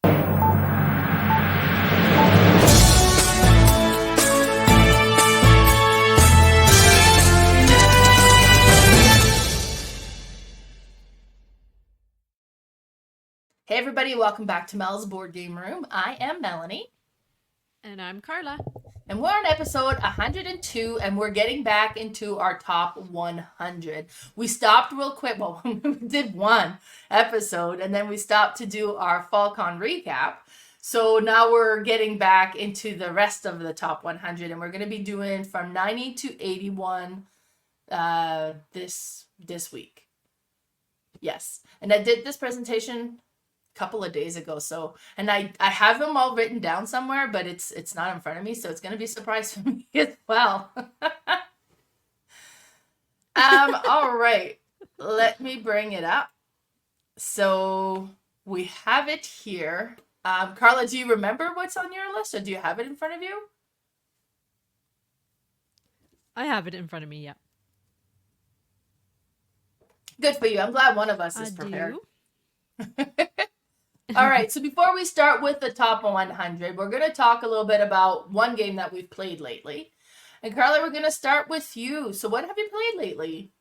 Hey everybody, welcome back to Mel's Board Game Room. I am Melanie. And I'm Carla. And we're on episode 102, and we're getting back into our top 100. We stopped real quick. Well, we did one episode, and then we stopped to do our FallCon recap. So now we're getting back into the rest of the top 100, and we're going to be doing from 90 to 81 this week. Yes. And I did this presentation couple of days ago, so and I have them all written down somewhere, but it's not in front of me, so it's going to be a surprise for me as well. All right, let me bring it up. So we have it here. Carla, do you remember what's on your list, or do you have it in front of you? I have it in front of me. Yeah. Good for you. I'm glad one of us is prepared. Do. All right, so before we start with the top 100, we're going to talk a little bit about one game that we've played lately. And Carla, we're going to start with you. So what have you played lately?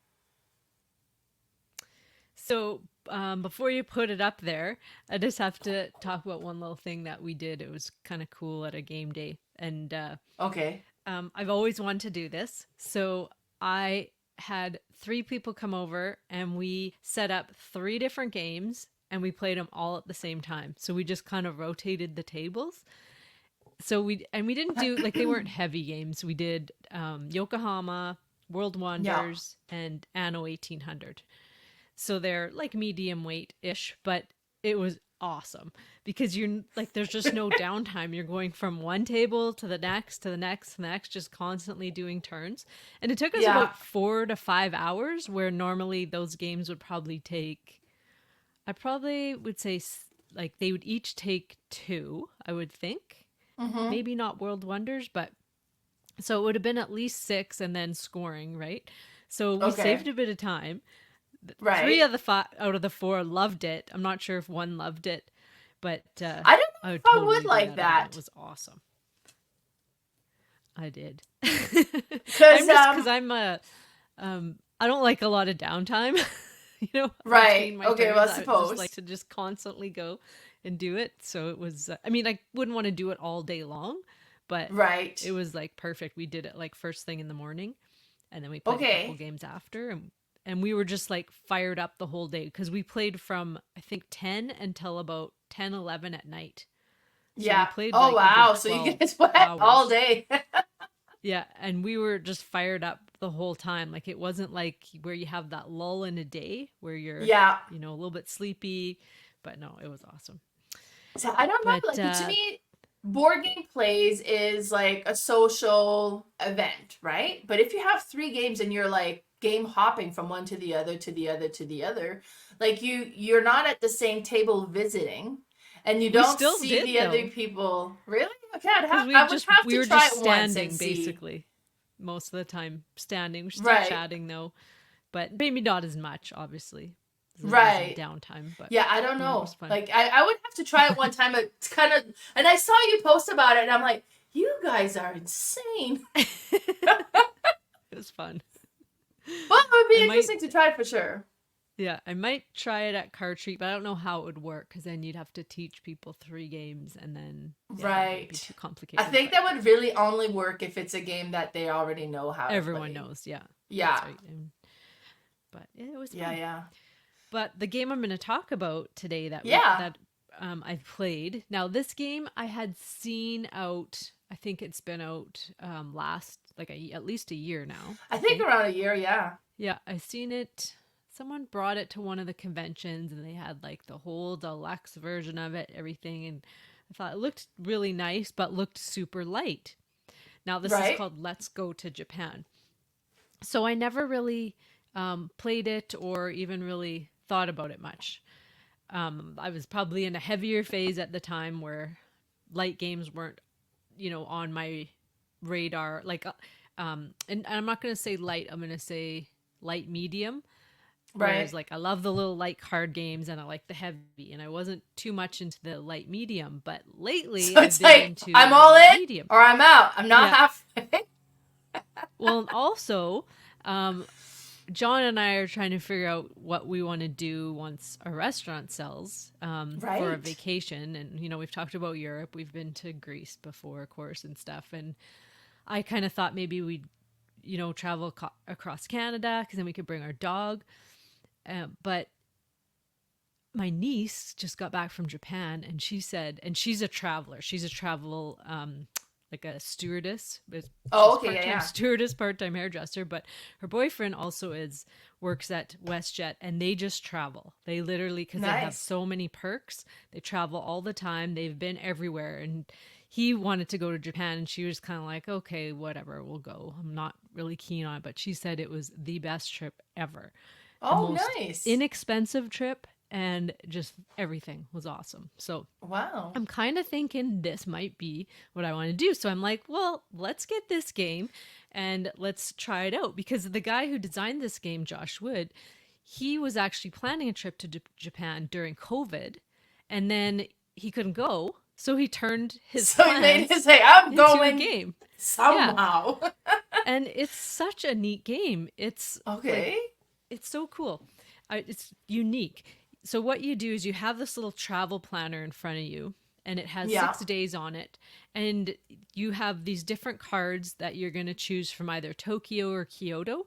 So before you put it up there, I just have to talk about one little thing that we did. It was kind of cool at a game day. And okay. I've always wanted to do this. So I had 3 people come over and we set up 3 different games. And we played them all at the same time. So we just kind of rotated the tables. So we didn't do, like, they weren't heavy games. We did Yokohama, World Wonders, and Anno 1800. So they're like medium weight-ish, but it was awesome. Because you're, like, there's just no downtime. You're going from one table to the next, to the next, to the next, just constantly doing turns. And it took us about 4 to 5 hours, where normally those games would probably take... I probably would say, like, they would each take 2, I would think. Mm-hmm. Maybe not World Wonders, but... So it would have been at least 6 and then scoring, right? So we saved a bit of time. Right. 3 out of the 4 loved it. I'm not sure if 1 loved it, but... I don't know if I would like that. It was awesome. I did. Because I'm a... I don't like a lot of downtime. You know, right. Okay, well, I suppose. I just like to just constantly go and do it. So it was, I mean, I wouldn't want to do it all day long, but it was like perfect. We did it like first thing in the morning, and then we played a couple games after, and we were just like fired up the whole day because we played from, I think, 10 until about 10, 11 at night. So we played, oh, wow. So you guys went all day. Yeah, and we were just fired up the whole time. Like, it wasn't like where you have that lull in a day where you're, you know, a little bit sleepy. But no, it was awesome. So I don't know. Like, to me, board game plays is like a social event, right? But if you have 3 games and you're like game hopping from one to the other, to the other, to the other, like you're not at the same table visiting. And you don't see the other people. Really? Okay, I would have to try it once standing, basically. Most of the time, standing. We're still chatting, though. But maybe not as much, obviously. Right. Downtime. But yeah, I don't know. Like, I would have to try it one time. It's kind of... And I saw you post about it, and I'm like, you guys are insane. It was fun. Well, it would be interesting to try for sure. Yeah, I might try it at Card Treat, but I don't know how it would work because then you'd have to teach people 3 games and then it'd be too complicated. I think that would really only work if it's a game that they already know how to play. Everyone knows, yeah. Yeah. Right. But it was fun. Yeah. But the game I'm going to talk about today that I played. Now, this game I had seen out, I think it's been out last, like at least a year now. I think around a year, yeah. Yeah, I seen it. Someone brought it to one of the conventions and they had like the whole deluxe version of it, everything. And I thought it looked really nice, but looked super light. Now this is called Let's Go to Japan. So I never really played it or even really thought about it much. I was probably in a heavier phase at the time where light games weren't, on my radar. Like, and I'm not going to say light, I'm going to say light medium. Right. Whereas like I love the little light card games and I like the heavy, and I wasn't too much into the light medium, but lately So I've it's been like into I'm the all light in medium. or I'm out. I'm not Yeah. halfway. Well, and also, um, John and I are trying to figure out what we want to do once a restaurant sells, for a Right. vacation. And, you know, we've talked about Europe. We've been to Greece before, of course, and stuff. And I kind of thought maybe we'd, you know, travel across Canada because then we could bring our dog. But my niece just got back from Japan, and she said, and she's a traveler. She's a travel, like a stewardess. Oh, She's okay. Yeah. part-time Yeah. stewardess, part-time hairdresser, but her boyfriend also works at WestJet, and they just travel. They literally, because they have Nice. so many perks, they travel all the time. They've been everywhere, and he wanted to go to Japan, and she was kind of like, okay, whatever, we'll go. I'm not really keen on it, but she said it was the best trip ever, the Oh, most nice. inexpensive trip, and just everything was awesome. So Wow. I'm kind of thinking this might be what I want to do. So I'm like, well, let's get this game and let's try it out, because the guy who designed this game, Josh Wood, he was actually planning a trip to Japan during COVID, and then he couldn't go. So he turned his So he made his plans say, I'm into a going game. Yeah. somehow. And it's such a neat game. It's like, Okay. it's so cool. It's unique. So what you do is you have this little travel planner in front of you, and it has Yeah. 6 days on it, and you have these different cards that you're going to choose from either Tokyo or Kyoto,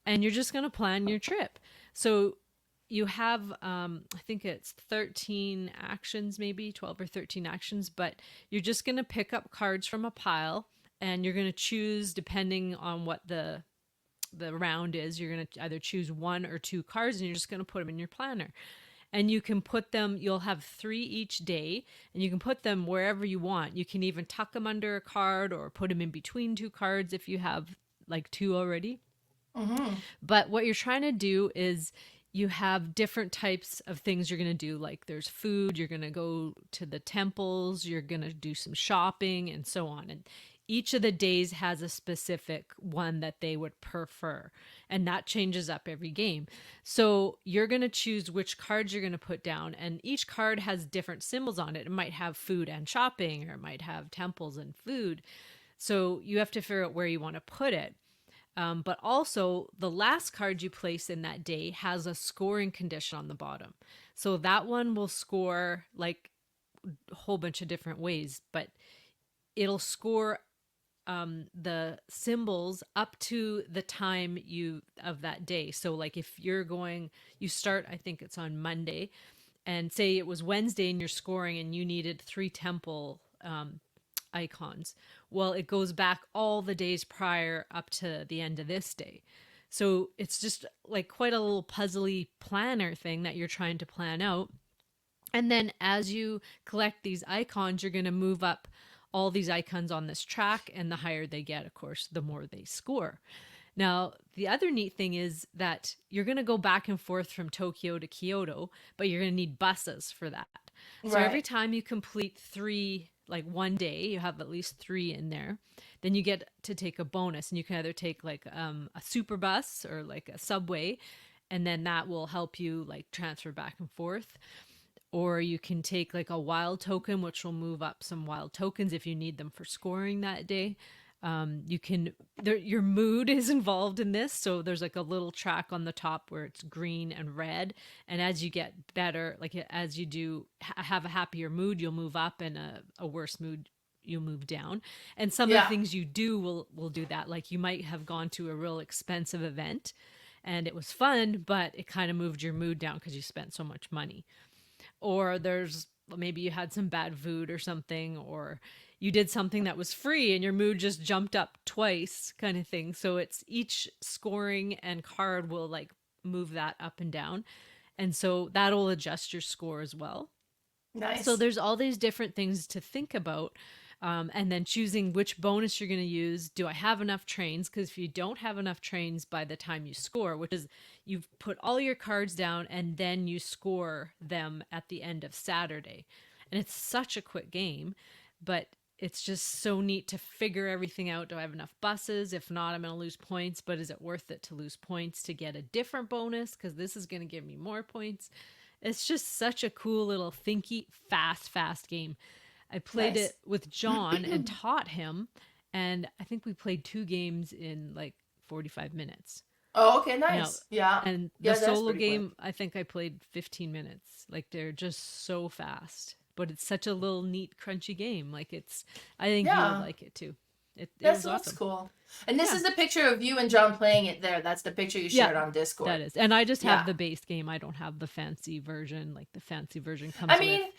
and you're just going to plan your trip. So you have, I think it's 13 actions, maybe 12 or 13 actions, but you're just going to pick up cards from a pile, and you're going to choose depending on what the round is. You're going to either choose one or two cards, and you're just going to put them in your planner. And you can put them, you'll have 3 each day, and you can put them wherever you want. You can even tuck them under a card or put them in between two cards if you have like two already. Mm-hmm. But what you're trying to do is you have different types of things you're going to do. Like there's food, you're going to go to the temples, you're going to do some shopping, and so on. And each of the days has a specific one that they would prefer, and that changes up every game. So you're going to choose which cards you're going to put down, and each card has different symbols on it. It might have food and shopping, or it might have temples and food. So you have to figure out where you want to put it. But also, the last card you place in that day has a scoring condition on the bottom. So that one will score like a whole bunch of different ways, but it'll score, the symbols up to the time you of that day. So like if you're going, you start, I think it's on Monday, and say it was Wednesday and you're scoring and you needed 3 temple icons. Well, it goes back all the days prior up to the end of this day. So it's just like quite a little puzzly planner thing that you're trying to plan out. And then as you collect these icons, you're going to move up all these icons on this track. And the higher they get, of course, the more they score. Now, the other neat thing is that you're going to go back and forth from Tokyo to Kyoto, but you're going to need buses for that. So every Right. time you complete 3, like one day, you have at least 3 in there, then you get to take a bonus. And you can either take like, a super bus or like a subway, and then that will help you like transfer back and forth. Or you can take like a wild token, which will move up some wild tokens if you need them for scoring that day. You can, your mood is involved in this. So there's like a little track on the top where it's green and red. And as you get better, like as you do have a happier mood, you'll move up, and a worse mood, you'll move down. And some of the Yeah. things you do will do that. Like you might have gone to a real expensive event and it was fun, but it kind of moved your mood down because you spent so much money. Or there's, maybe you had some bad food or something, or you did something that was free and your mood just jumped up twice, kind of thing. So it's each scoring and card will like move that up and down, and so that'll adjust your score as well. So Nice. there's all these different things to think about. And then choosing which bonus you're going to use. Do I have enough trains? Because if you don't have enough trains by the time you score, which is you've put all your cards down and then you score them at the end of Saturday. And it's such a quick game, but it's just so neat to figure everything out. Do I have enough buses? If not, I'm going to lose points, but is it worth it to lose points to get a different bonus? Because this is going to give me more points. It's just such a cool little thinky, fast game. I played Nice. it with John and taught him, and I think we played 2 games in like 45 minutes. Oh, okay, Now, nice. Yeah. and the Yeah, that's solo pretty quick. game, I think I played 15 minutes. Like they're just so fast, but it's such a little neat, crunchy game. Like I think you would Yeah. like it too. It That was looks awesome. cool. And this Yeah. is the picture of you and John playing it there. That's the picture you Yeah, shared on that Discord. is. And I just have Yeah. the base game. I don't have the fancy version. Like the fancy version I comes with mean,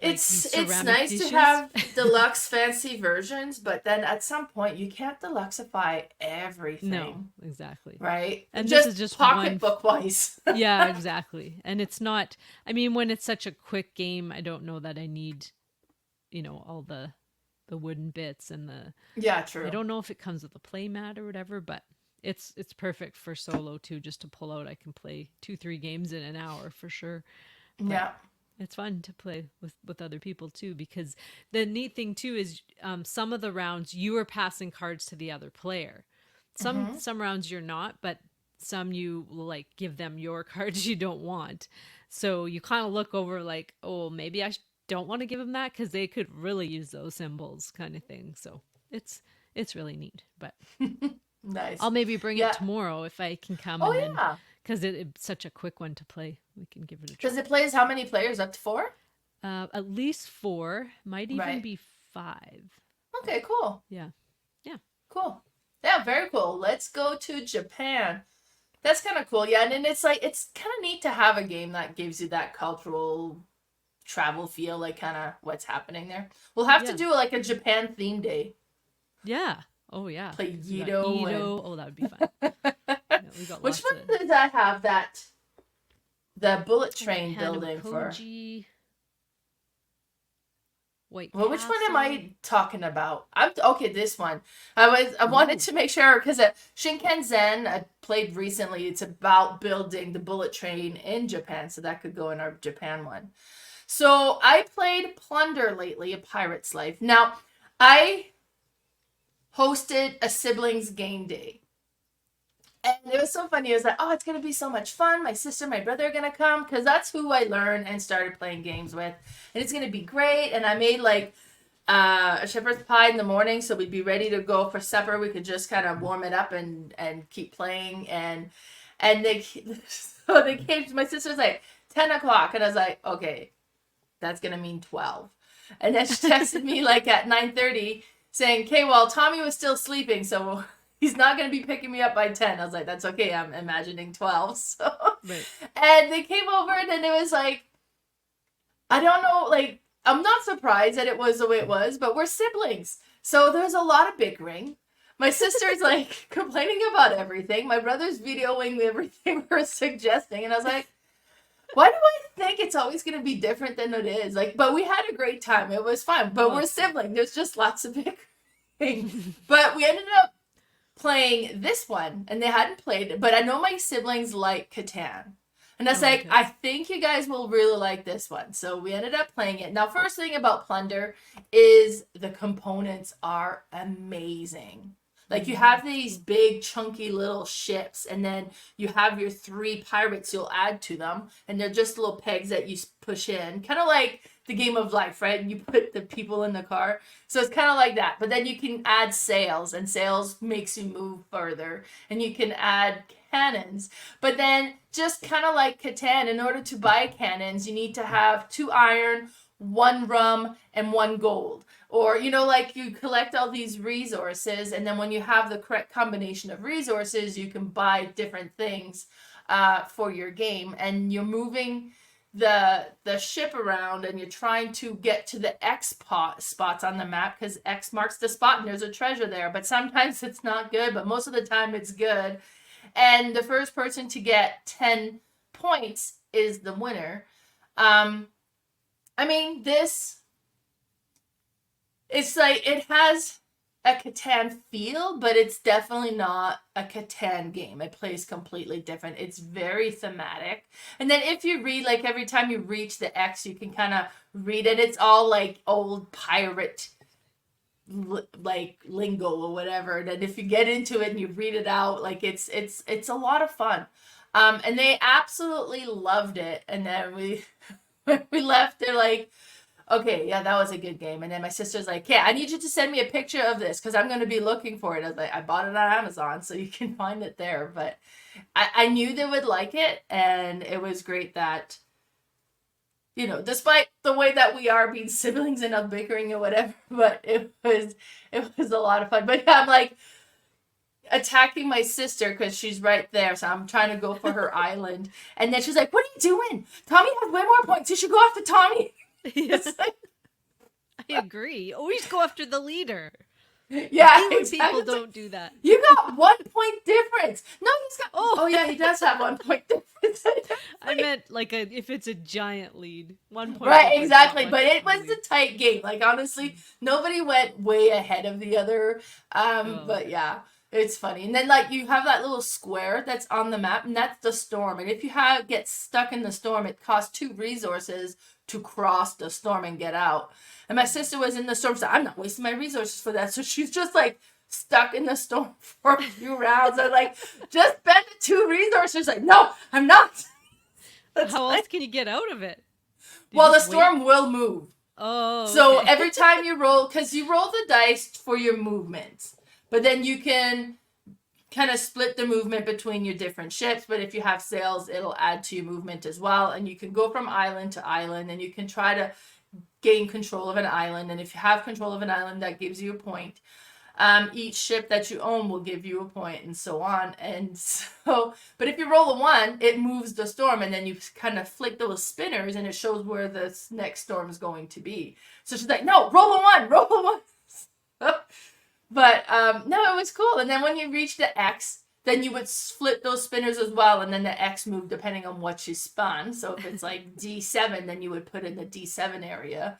like these it's ceramic nice to dishes. have deluxe fancy versions, but then at some point you can't deluxify No, everything, exactly. right? And this Just is just one. pocketbook wise. Yeah, exactly. And it's not. I mean, when it's such a quick game, I don't know that I need, all the wooden bits and the. Yeah, I true. don't know if it comes with a play mat or whatever, but it's perfect for solo too. Just to pull out, I can play 2-3 games in an hour for sure. But Yeah. it's fun to play with other people too, because the neat thing too is some of the rounds you are passing cards to the other player. Hmm. Some rounds you're not, but some you will like give them your cards you don't want. So you kind of look over like, oh, maybe don't want to give them that because they could really use those symbols, kind of thing. So it's it's really neat. But Nice. I'll maybe bring it Yeah. tomorrow if I can come, Oh and then yeah. because it's such a quick one to play, we can give it a Because try. it plays how many players? Up to 4? At least 4, might even Right. be 5. But Okay, cool. yeah, yeah, Cool. Yeah, very cool. Let's go to Japan. That's kind of cool. Yeah, and then it's like it's kind of neat to have a game that gives you that cultural travel feel, like kind of what's happening there. We'll have to yeah, do like a Japan theme day. yeah. Oh yeah, Play we got Yido and Edo. Oh, that would be fun. Yeah, we got which lots of. one does I have that the bullet We got train building for? Hanamikoji, White Well, which one am Castle. I talking about? I'm okay. This one. I wanted Ooh, to make sure because Shinkansen I played recently. It's about building the bullet train in Japan, so that could go in our Japan one. So I played Plunder lately, A Pirate's Life. Now, I hosted a siblings game day. And it was so funny. I was like, oh, it's going to be so much fun. My sister, my brother are going to come because that's who I learned and started playing games with. And it's going to be great. And I made like a shepherd's pie in the morning so we'd be ready to go for supper. We could just kind of warm it up and keep playing. And they, so they came to my sister's like 10 o'clock. And I was like, okay, that's going to mean 12. And then she texted me like at 9:30 saying, okay, well, Tommy was still sleeping. So he's not going to be picking me up by 10. I was like, that's okay. I'm imagining 12. So, right. and they came over and then it was like, I don't know, like, I'm not surprised that it was the way it was, but we're siblings. So there's a lot of bickering. My sister's like complaining about everything. My brother's videoing everything we're suggesting. And I was like, why do I think it's always going to be different than it is? Like, but we had a great time. It was fun. But Well, we're that's good. siblings. There's just lots of bickering. But we ended up playing this one, and they hadn't played it. But I know my siblings like Catan. And I was Oh, like, okay. I think you guys will really like this one. So we ended up playing it. Now, first thing about Plunder is the components are amazing. Like you Mm. have these big chunky little ships, and then you have your 3 pirates you'll add to them, and they're just little pegs that you push in, kind of like the game of life, right? You put the people in the car, so it's kind of like that. But then you can add sails, and sails makes you move further, and you can add cannons. But then just kind of like Catan, in order to buy cannons, you need to have 2 iron, 1 rum, and 1 gold. Or, like you collect all these resources, and then when you have the correct combination of resources, you can buy different things for your game. And you're moving the ship around, and you're trying to get to the X spots on the map because X marks the spot, and there's a treasure there. But sometimes it's not good, but most of the time it's good. And the first person to get 10 points is the winner. I mean, it's like it has a Catan feel, but it's definitely not a Catan game. It plays completely different. It's very thematic. And then if you read, like every time you reach the X, you can kind of read it. It's all like old pirate like lingo or whatever. And if you get into it and you read it out, like it's a lot of fun. And they absolutely loved it. And then when we left, they're like, okay, yeah, that was a good game. And then my sister's like, "Okay, I need you to send me a picture of this because I'm going to be looking for it." I was like, "I bought it on Amazon, so you can find it there." But I knew they would like it, and it was great that, despite the way that we are being siblings and not bickering or whatever, but it was a lot of fun. But yeah, I'm like attacking my sister because she's right there, so I'm trying to go for her island, and then she's like, "What are you doing? Tommy has way more points. You should go after Tommy." It's like, I agree. Always go after the leader. yeah, When exactly. people don't do that. You got 1 point difference. No, he's got. Oh. Oh yeah, he does have 1 point difference. I meant like if it's a giant lead, 1 point. Right, difference, exactly. not But much it was lead. a tight game. Like honestly, nobody went way ahead of the other. But yeah, it's funny. And then like you have that little square that's on the map, and that's the storm. And if you get stuck in the storm, it costs 2 resources to cross the storm and get out. And my sister was in the storm, so I'm not wasting my resources for that. So she's just like stuck in the storm for a few rounds. I was like, just spend the 2 resources. Like, no, I'm not. How else can you get out of it? Well, the storm will move. Oh. So Okay. every time you roll, because you roll the dice for your movements, but then you can kind of split the movement between your different ships. But if you have sails, it'll add to your movement as well. And you can go from island to island, and you can try to gain control of an island. And if you have control of an island, that gives you a point. Each ship that you own will give you a point, and so on. And so, but if you roll a 1, it moves the storm, and then you kind of flick those spinners, and it shows where the next storm is going to be. So she's like, "No, roll a 1, roll a 1." But no, it was cool. And then when you reach the X, then you would flip those spinners as well, and then the X moved depending on what you spun. So if it's like D7, then you would put in the D7 area.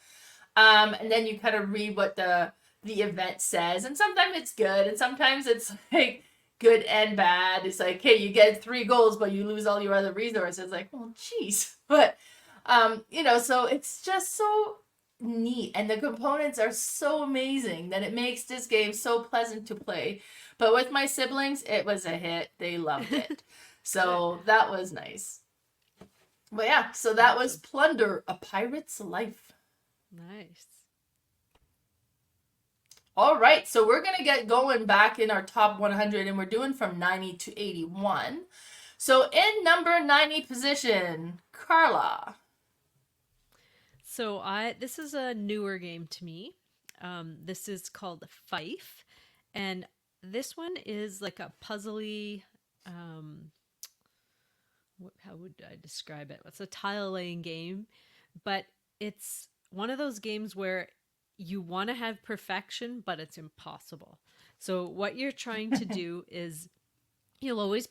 And then you kind of read what the event says, and sometimes it's good, and sometimes it's like good and bad. It's like, hey, you get 3 goals, but you lose all your other resources. Like, well, geez. But so it's just so neat, and the components are so amazing that it makes this game so pleasant to play. But with my siblings, it was a hit. They loved it. So that was nice. But yeah, so that was Plunder, A Pirate's Life. Nice. All right, so we're going to get going back in our top 100, and we're doing from 90 to 81. So in number 90 position, Carla. So this is a newer game to me. This is called Fyfe, and this one is like a puzzly. How would I describe it? It's a tile laying game, but it's one of those games where you want to have perfection, but it's impossible. So what you're trying to do is you always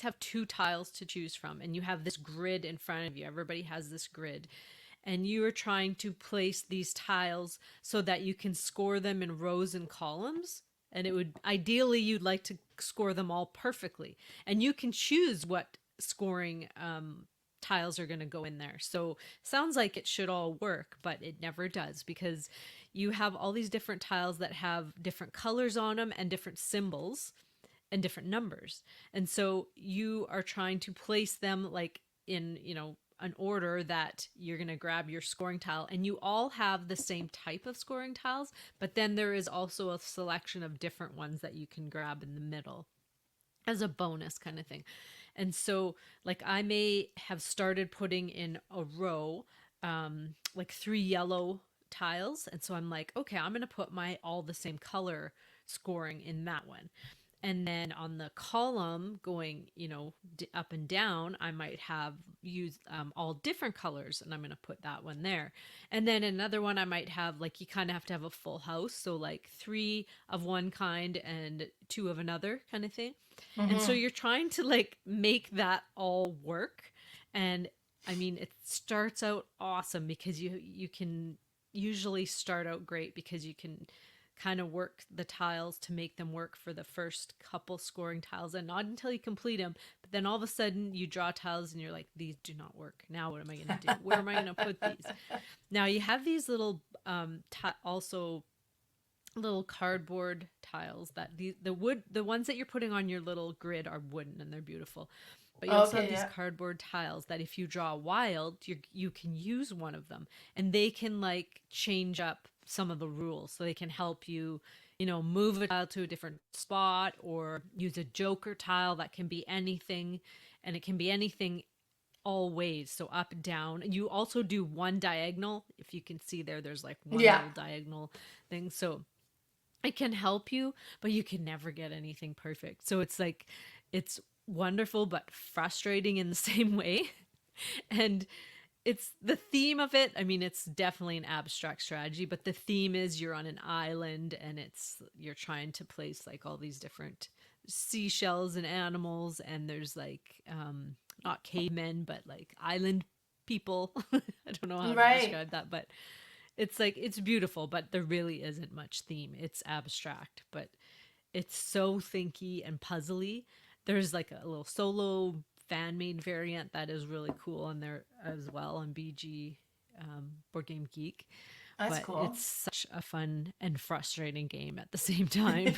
have 2 tiles to choose from, and you have this grid in front of you. Everybody has this grid. And you are trying to place these tiles so that you can score them in rows and columns. And ideally, you'd like to score them all perfectly. And you can choose what scoring tiles are going to go in there. So sounds like it should all work, but it never does, because you have all these different tiles that have different colors on them and different symbols and different numbers. And so you are trying to place them like in, an order that you're going to grab your scoring tile, and you all have the same type of scoring tiles, but then there is also a selection of different ones that you can grab in the middle as a bonus kind of thing. And so like I may have started putting in a row, like 3 yellow tiles. And so I'm like, okay, I'm going to put all the same color scoring in that one. And then on the column going, up and down, I might have used all different colors, and I'm going to put that one there. And then another one I might have, like, you kind of have to have a full house. So like 3 of one kind and 2 of another kind of thing. Mm-hmm. And so you're trying to like make that all work. And I mean, it starts out awesome because you can usually start out great because you can kind of work the tiles to make them work for the first couple scoring tiles, and not until you complete them. But then all of a sudden you draw tiles and you're like, these do not work. Now what am I going to do? Where am I going to put these? Now you have these little also little cardboard tiles that the ones that you're putting on your little grid are wooden and they're beautiful. But you also have Okay, these yeah. cardboard tiles that if you draw wild, you can use one of them, and they can like change up some of the rules. So they can help you, move a tile to a different spot or use a joker tile that can be anything, and it can be anything all ways. So up, down. You also do one diagonal. If you can see there's like one Yeah. little diagonal thing. So it can help you, but you can never get anything perfect. So it's like, it's wonderful, but frustrating in the same way. And it's the theme of it. I mean, it's definitely an abstract strategy, but the theme is you're on an island and you're trying to place like all these different seashells and animals. And there's like, not cavemen, but like island people. I don't know how to Right. describe that, but it's like it's beautiful, but there really isn't much theme. It's abstract, but it's so thinky and puzzly. There's like a little solo fan made variant that is really cool on there as well on BG, Board Game Geek. That's But cool. it's such a fun and frustrating game at the same time.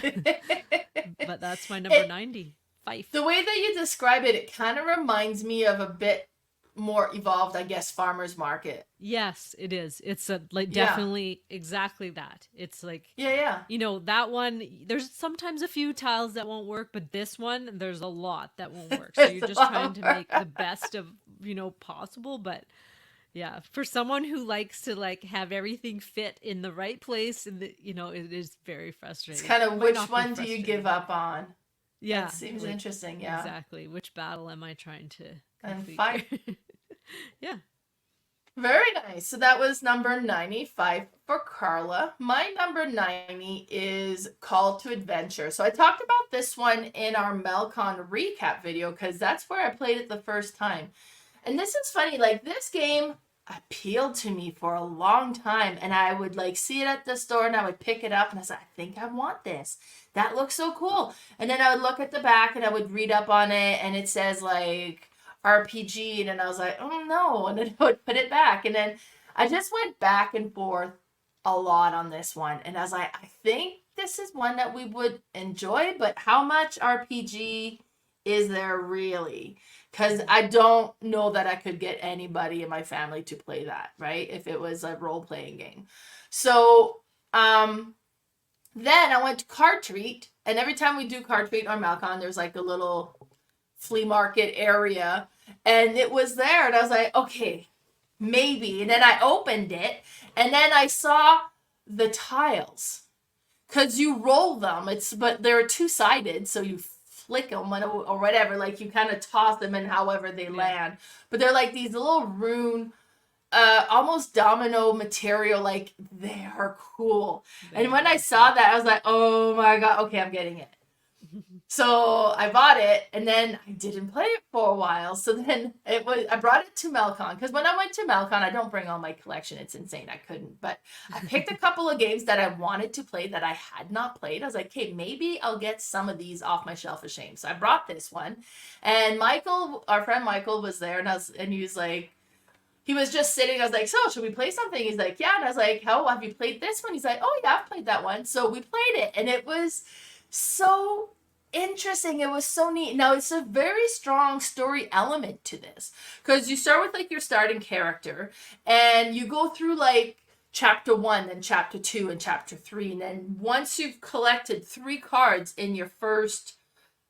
But that's my number It 90, Fyfe. the way that you describe it, it kind of reminds me of a bit more evolved, I guess, farmers market. Yes, it is. It's like Yeah. definitely exactly that. It's like, Yeah, yeah. that one, there's sometimes a few tiles that won't work, but this one, there's a lot that won't work. So you're just trying to make the best of, possible. But yeah, for someone who likes to like have everything fit in the right place, and it is very It's frustrating. kind of Might which not be one do you give frustrating. up on? That Yeah, seems like interesting, yeah. exactly. Which battle am I trying to And complete five. here? Yeah. Very nice. So that was number 95 for Carla. My number 90 is Call to Adventure. So I talked about this one in our Melcon recap video because that's where I played it the first time. And this is funny, like this game appealed to me for a long time, and I would like see it at the store and I would pick it up and I was like, I think I want this. That looks so cool. And then I would look at the back and I would read up on it and it says like RPG, and then I was like, oh no, and then I would put it back. And then I just went back and forth a lot on this one. And I was like, I think this is one that we would enjoy, but how much RPG is there really? Because I don't know that I could get anybody in my family to play that, right? If it was a role playing game. So then I went to Card Treat, and every time we do Card Treat on Malcon, there's like a little flea market area, and it was there, and I was like, okay, maybe. And then I opened it, and then I saw the tiles, because you roll them. But they're two-sided, so you flick them or whatever, like you kind of toss them and however they Yeah. land. But they're like these little rune, almost domino material. Like they are cool. They And when are I awesome. saw that, I was like, oh my god, okay, I'm getting it. So I bought it, and then I didn't play it for a while. So then I brought it to Melcon, because when I went to Melcon, I don't bring all my collection. It's insane. I couldn't. But I picked a couple of games that I wanted to play that I had not played. I was like, okay, maybe I'll get some of these off my shelf of shame. So I brought this one, and Michael, our friend Michael, was there, and he was like, he was just sitting. I was like, so should we play something? He's like, yeah. And I was like, how have you played this one? He's like, oh yeah, I've played that one. So we played it, and it was so interesting. It was so neat. Now it's a very strong story element to this, because you start with like your starting character, and you go through like chapter 1, then chapter 2, and chapter 3, and then once you've collected 3 cards in your first,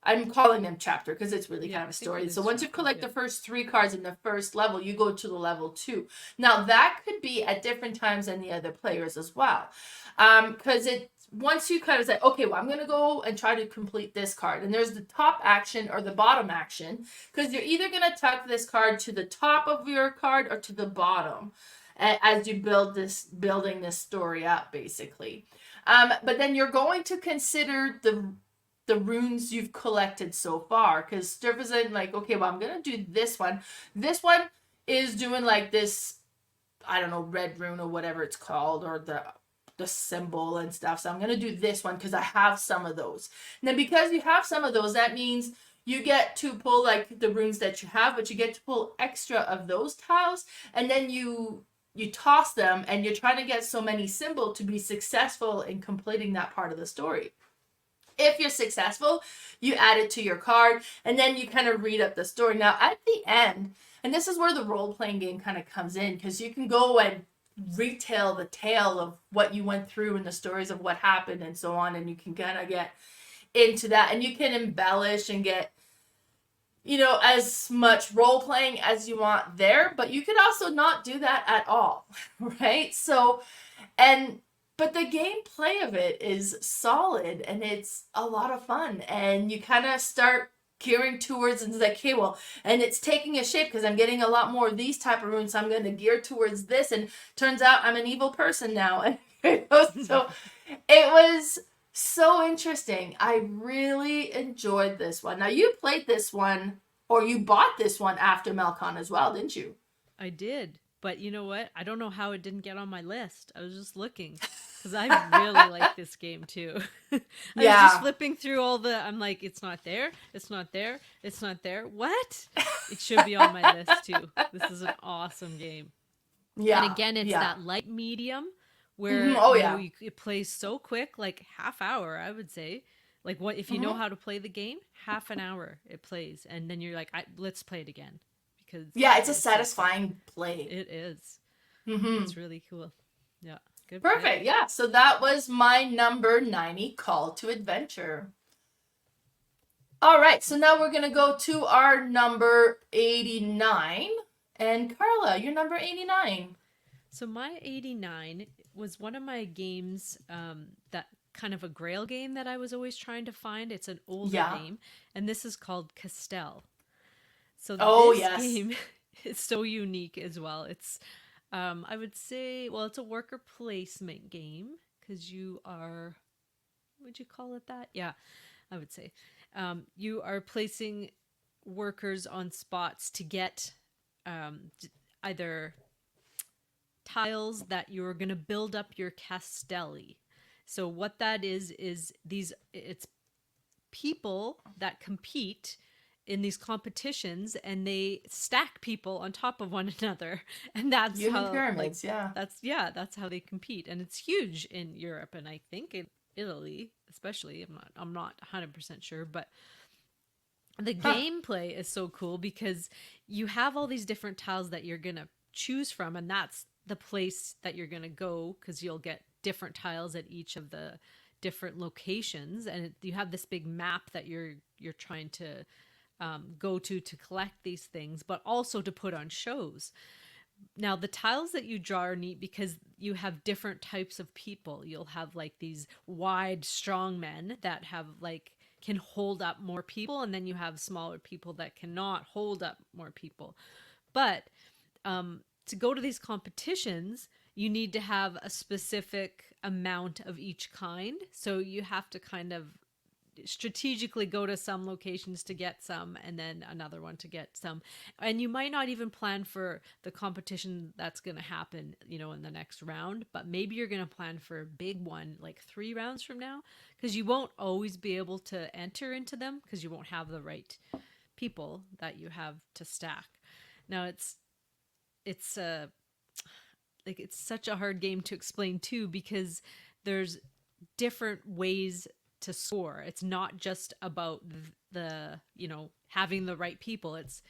I'm calling them chapter because it's really kind of a story. So once you collect the first 3 cards in the first level, you go to the level 2. Now that could be at different times than the other players as well, because once you kind of say, okay, well, I'm going to go and try to complete this card. And there's the top action or the bottom action, because you're either going to tuck this card to the top of your card or to the bottom as you building this story up, basically. But then you're going to consider the runes you've collected so far, because stuff isn't like, okay, well, I'm going to do this one. This one is doing like this, I don't know, red rune or whatever it's called, or the symbol and stuff. So I'm going to do this one because I have some of those. And then because you have some of those, that means you get to pull like the runes that you have, but you get to pull extra of those tiles. And then you you toss them, and you're trying to get so many symbols to be successful in completing that part of the story. If you're successful, you add it to your card, and then you kind of read up the story. Now, at the end, and this is where the role-playing game kind of comes in, because you can go and retell the tale of what you went through and the stories of what happened and so on, and you can kind of get into that, and you can embellish and get, you know, as much role-playing as you want there, but you could also not do that at all, right? So, but the gameplay of it is solid, and it's a lot of fun, and you kind of start gearing towards, and it's like, okay, well, and it's taking a shape because I'm getting a lot more of these type of runes, so I'm going to gear towards this, and turns out I'm an evil person now. And so it was so interesting. I really enjoyed this one. Now, you played this one, or you bought this one after Melcon as well, didn't you? I did. But you know what? I don't know how it didn't get on my list. I was just looking because I really like this game too. I was just flipping through all the. I'm like, it's not there. It's not there. It's not there. What? It should be on my list too. This is an awesome game. Yeah. And again, it's that light medium where it plays so quick, like half hour, I would say. Like what if you know how to play the game, half an hour it plays, and then you're like, let's play it again. It's a satisfying play. It is. It's really cool. Yeah. Good. Perfect. Play. Yeah. So that was my number 90, Call to Adventure. All right. So now we're going to go to our number 89. And Carla, your number 89. So my 89 was one of my games that kind of a grail game that I was always trying to find. It's an older game. And this is called Castell. So this game is so unique as well. It's, I would say, well, it's a worker placement game because you are, would you call it that? Yeah, I would say. You are placing workers on spots to get either tiles that you're going to build up your castelli. So what that is it's people that compete in these competitions, and they stack people on top of one another, and that's Human how pyramids, that's how they compete, and it's huge in Europe, and I think in Italy especially. I'm not 100% sure, but the gameplay is so cool because you have all these different tiles that you're gonna choose from, and that's the place that you're gonna go because you'll get different tiles at each of the different locations, and you have this big map that you're trying to go to collect these things, but also to put on shows. Now, the tiles that you draw are neat because you have different types of people. You'll have like these wide, strong men that have like can hold up more people, and then you have smaller people that cannot hold up more people. But to go to these competitions, you need to have a specific amount of each kind. So you have to kind of strategically go to some locations to get some, and then another one to get some, and you might not even plan for the competition that's going to happen, you know, in the next round, but maybe you're going to plan for a big one like 3 rounds from now, because you won't always be able to enter into them because you won't have the right people that you have to stack. Now it's like it's such a hard game to explain too, because there's different ways to score. It's not just about the, you know, having the right people. It's,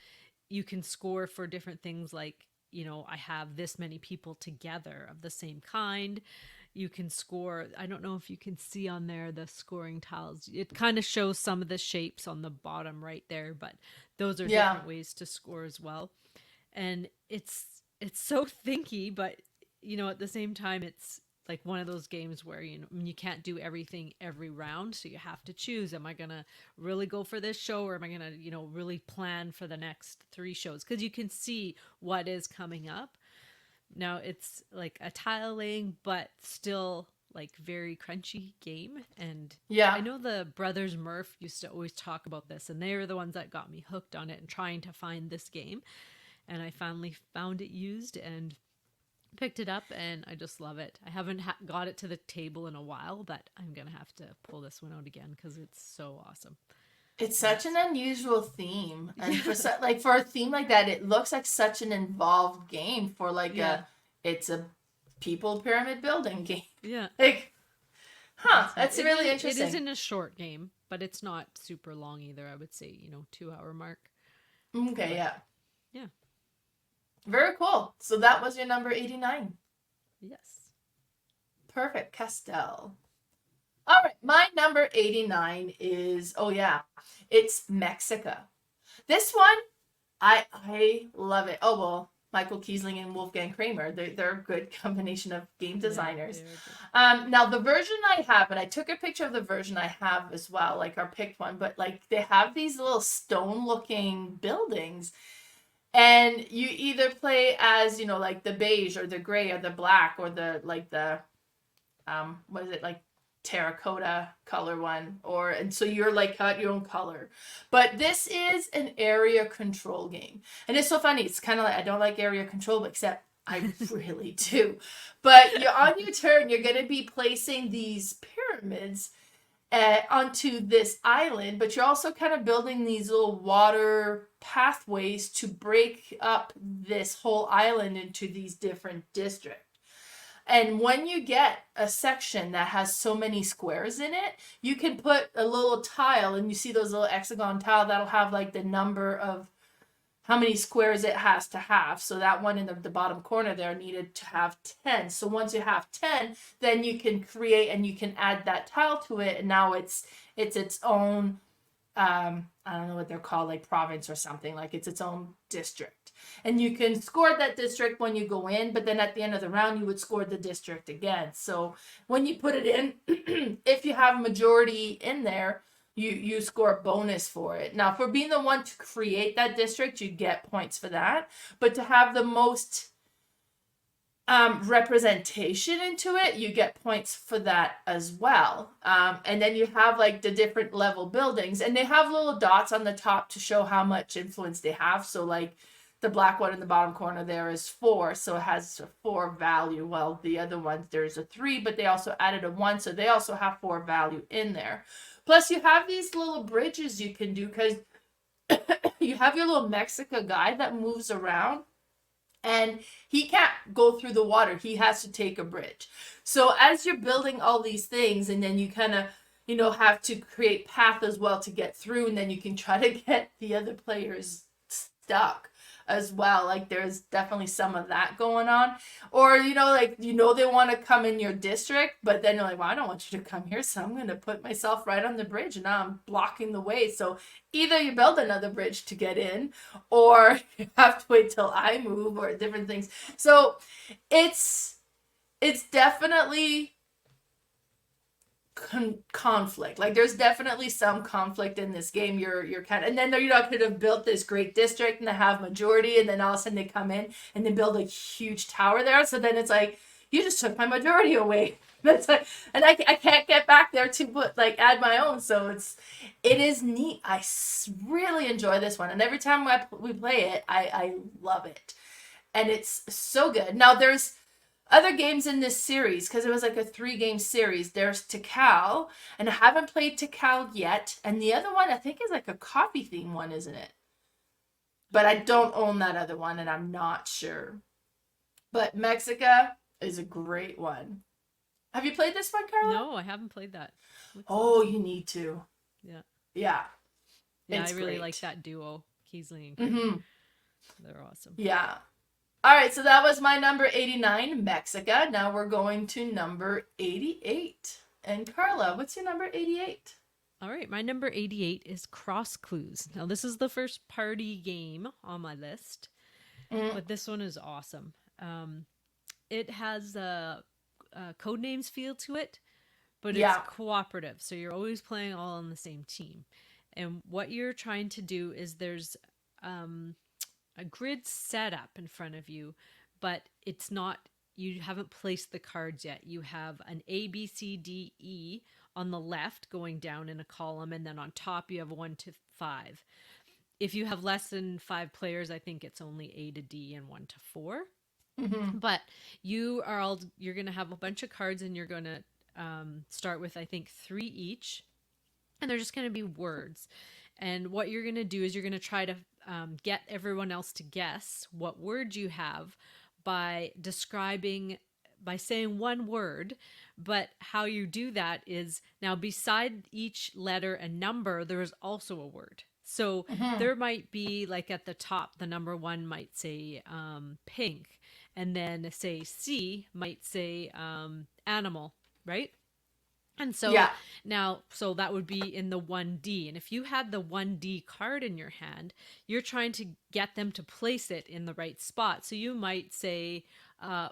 you can score for different things like, you know, I have this many people together of the same kind. You can score, I don't know if you can see on there the scoring tiles. It kind of shows some of the shapes on the bottom right there, but those are different ways to score as well. And it's so thinky, but you know, at the same time, it's like one of those games where, you know, you can't do everything every round, so you have to choose. Am I gonna really go for this show, or am I gonna, you know, really plan for the next 3 shows? Because you can see what is coming up. Now it's like a tile laying, but still like very crunchy game. And I know the brothers Murph used to always talk about this, and they were the ones that got me hooked on it and trying to find this game. And I finally found it used and picked it up, and I just love it. I haven't got it to the table in a while, but I'm gonna have to pull this one out again because it's so awesome. It's such an unusual theme, and for a theme like that, it looks like such an involved game for like a it's a people pyramid building game. Yeah. Like, that's really It interesting. isn't a short game, but it's not super long either. I would say, 2-hour mark. Okay, But, yeah. Yeah. Very cool. So that was your number 89. Yes. Perfect. Castell. All right. My number 89 is, it's Mexica. This one, I love it. Oh, well, Michael Kiesling and Wolfgang Kramer, they're a good combination of game designers. Yeah, Now, the version I have, and I took a picture of the version I have as well, like our picked one, but like they have these little stone-looking buildings. And you either play as, like the beige or the gray or the black or what is it, like terracotta color one, and so you're like cut your own color. But this is an area control game. And it's so funny. It's kind of like, I don't like area control, except I really do. But you're on your turn, you're going to be placing these pyramids onto this island, but you're also kind of building these little water pathways to break up this whole island into these different districts. And when you get a section that has so many squares in it, you can put a little tile, and you see those little hexagon tile that'll have like the number of how many squares it has to have. So that one in the bottom corner there needed to have 10. So once you have 10, then you can create and you can add that tile to it. And now it's its own, I don't know what they're called, like province or something. Like it's its own district. And you can score that district when you go in, but then at the end of the round, you would score the district again. So when you put it in, if you have a majority in there, you score a bonus for it. Now, for being the one to create that district, you get points for that. But to have the most representation into it, you get points for that as well. And then you have like the different level buildings, and they have little dots on the top to show how much influence they have. So like the black one in the bottom corner there is 4, so it has a 4 value. Well, the other ones, there's a 3, but they also added a 1, so they also have 4 value in there. Plus, you have these little bridges you can do, because you have your little Mexica guy that moves around, and he can't go through the water. He has to take a bridge. So as you're building all these things, and then you kind of, have to create path as well to get through, and then you can try to get the other players stuck as well. Like there's definitely some of that going on. Or, they want to come in your district, but then you're like, well, I don't want you to come here, so I'm going to put myself right on the bridge, and now I'm blocking the way. So either you build another bridge to get in, or you have to wait till I move, or different things. So it's definitely conflict. Like there's definitely some conflict in this game. You're kind of, and then could have built this great district and they have majority, and then all of a sudden they come in and they build a huge tower there. So then it's like, you just took my majority away. That's like, and I can't get back there to put add my own. So it is neat. I really enjoy this one, and every time we play it, I love it, and it's so good. Now there's other games in this series, because it was like a 3-game series. There's Cacao, and I haven't played Cacao yet. And the other one, I think, is like a coffee theme one, isn't it? But I don't own that other one, and I'm not sure. But Mexica is a great one. Have you played this one, Carla? No, I haven't played that. You need to. Yeah. Yeah. Yeah, I really like that duo, Kiesling and Kramer. Mm-hmm. They're awesome. Yeah. All right, so that was my number 89, Mexica. Now we're going to number 88. And Carla, what's your number 88? All right, my number 88 is Cross Clues. Now, this is the first party game on my list, but this one is awesome. It has a Codenames feel to it, but it's cooperative, so you're always playing all on the same team. And what you're trying to do is there's a grid set up in front of you, but it's not, you haven't placed the cards yet. You have an A, B, C, D, E on the left going down in a column, and then on top you have 1 to 5. If you have less than 5 players, I think it's only A to D and 1 to 4. Mm-hmm. But you're going to have a bunch of cards, and you're going to start with, I think, 3 each, and they're just going to be words. And what you're going to do is you're going to try to get everyone else to guess what word you have by saying one word. But how you do that is, now beside each letter and number, there is also a word. So Mm-hmm. there might be, like, at the top, the number one might say pink, and then say C might say animal, right? And so Yeah. now, so that would be in the 1D. And if you had the 1D card in your hand, you're trying to get them to place it in the right spot. So you might say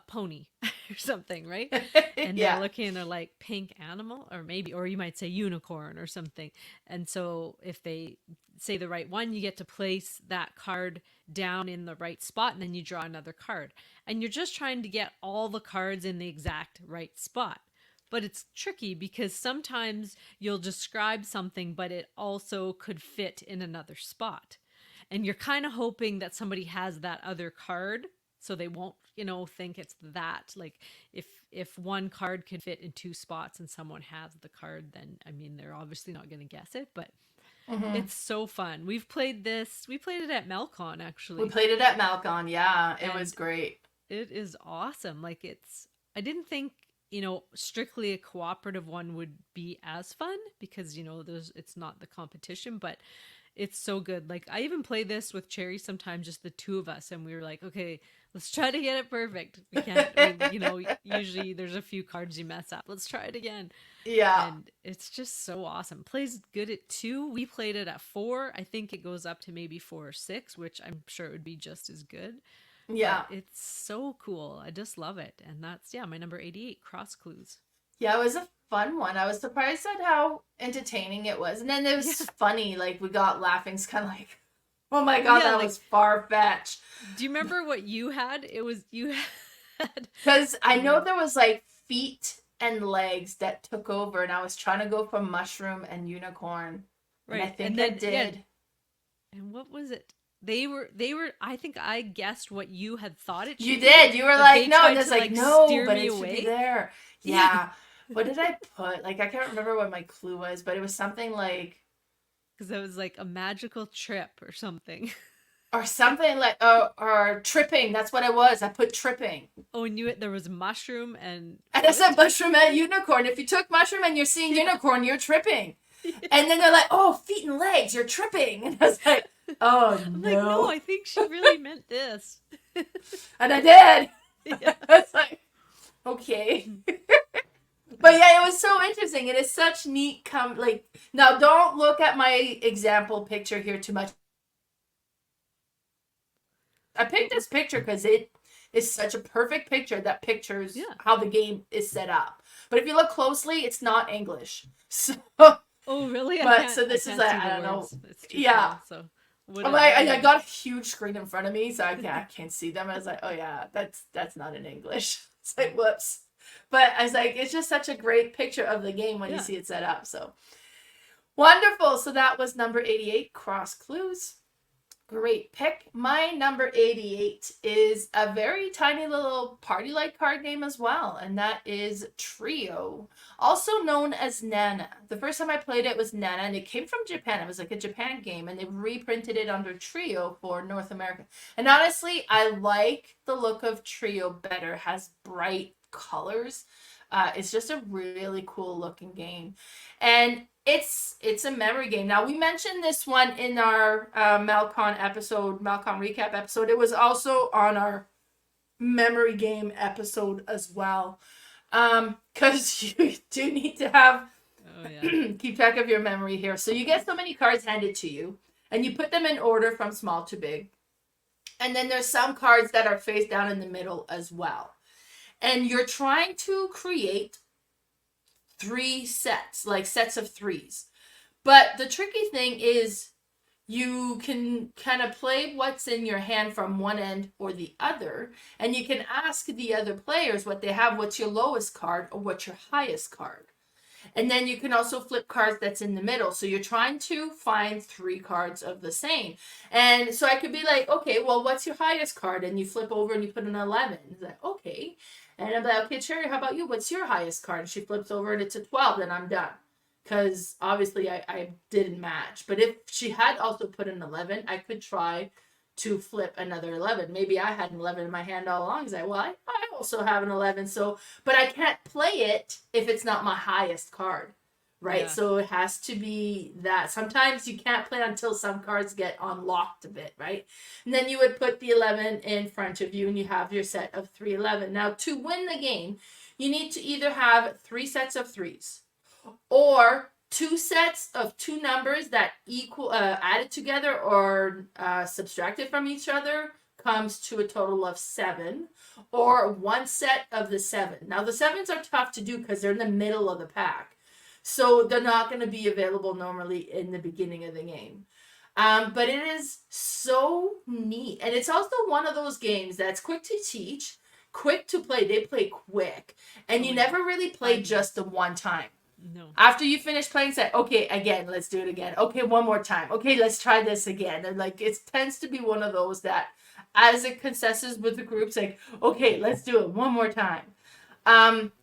pony or something, right? And they're Yeah. looking and they're like, pink animal, or maybe, or you might say unicorn or something. And so if they say the right one, you get to place that card down in the right spot, and then you draw another card. And you're just trying to get all the cards in the exact right spot. But it's tricky because sometimes you'll describe something, but it also could fit in another spot. And you're kind of hoping that somebody has that other card, so they won't, think it's that. Like, if one card can fit in two spots and someone has the card, then I mean, they're obviously not going to guess it, but Mm-hmm. it's so fun. We played it at Melcon, We actually. played it at Malcon. Yeah, it was And great. it is awesome. Like, I didn't think, strictly a cooperative one would be as fun because, it's not the competition, but it's so good. Like, I even play this with Cherry sometimes, just the two of us, and we were like, okay, let's try to get it perfect. We can't, usually there's a few cards you mess up. Let's try it again. Yeah. And it's just so awesome. Plays good at 2. We played it at 4. I think it goes up to maybe 4 or 6, which I'm sure it would be just as good. But Yeah. it's so cool. I just love it. And that's, yeah, my number 88, Cross Clues. Yeah, it was a fun one. I was surprised at how entertaining it was. And then it was Yeah. funny. Like, we got laughing. It's kind of like, oh my God, Yeah, that like, was far fetched. do you remember what you had? You had. Because I know there was like feet and legs that took over, and I was trying to go for mushroom and unicorn. And I Right. And think I then, yeah. did. And what was it? They were, I think I guessed what you had thought it should You be. did. You were But like, they no, tried and it's to, like, like, no, steer but me it should be away. there. Yeah. Yeah. What did I put? Like, I can't remember what my clue was, but it was something like, Because it was like a magical trip or something. or something like, or tripping. That's what it was. I put tripping. Oh, and there was mushroom and And I said foot. mushroom and unicorn. If you took mushroom and you're seeing Yeah. unicorn, you're tripping. Yeah. And then they're like, oh, feet and legs, you're tripping. And I was like, oh, I'm like, no, no. I think she really meant this. And I did. Yeah. I was like, okay. But yeah, it was so interesting. It is such neat like, now don't look at my example picture here too much. I picked this picture because it is such a perfect picture that pictures Yeah. how the game is set up. But if you look closely, it's not English. So, Oh, really? but so this I is can't like, see I the don't know. words. It's too Yeah. small, so I'm like, I got a huge screen in front of me, so I can't see them. I was like, oh yeah, that's not in English. It's like, whoops. But I was like, it's just such a great picture of the game when you Yeah. see it set up. So wonderful. So that was number 88, Cross Clues. Great pick. My number 88 is a very tiny little party-like card game as well, and that is Trio, also known as Nana. The first time I played it was Nana, and it came from Japan. It was like a Japan game, and they reprinted it under Trio for North America. And honestly, I like the look of Trio better. It has bright colors. It's just a really cool looking game, and it's a memory game. Now, we mentioned this one in our Malcon recap episode. It was also on our memory game episode as well, because you do need to have keep track of your memory here. So you get so many cards handed to you, and you put them in order from small to big, and then there's some cards that are face down in the middle as well. And you're trying to create 3 sets, like sets of 3s. But the tricky thing is you can kind of play what's in your hand from one end or the other, and you can ask the other players what they have, what's your lowest card or what's your highest card. And then you can also flip cards that's in the middle. So you're trying to find 3 cards of the same. And so I could be like, okay, well, what's your highest card? And you flip over and you put an 11. It's like, okay. And I'm like, okay, Cherry, how about you? What's your highest card? And she flips over and it's a 12, then I'm done. Because obviously I didn't match. But if she had also put an 11, I could try to flip another 11. Maybe I had an 11 in my hand all along. It's like, well, I also have an 11. So, but I can't play it if it's not my highest card, right? Yeah. So it has to be that. Sometimes you can't play until some cards get unlocked a bit, right? And then you would put the 11 in front of you and you have your set of 311. Now, to win the game, you need to either have 3 sets of 3s or 2 sets of 2 numbers that equal added together or subtracted from each other comes to a total of 7, or 1 set of the 7. Now the 7s are tough to do because they're in the middle of the pack, so they're not going to be available normally in the beginning of the game. But it is so neat, and it's also one of those games that's quick to teach, quick to play. They play quick, and you never really play just the one time. No. After you finish playing, say, okay, again, let's do it again. Okay, one more time. Okay, let's try this again. And like, it tends to be one of those that, as it consensus with the groups, like, okay, let's do it one more time.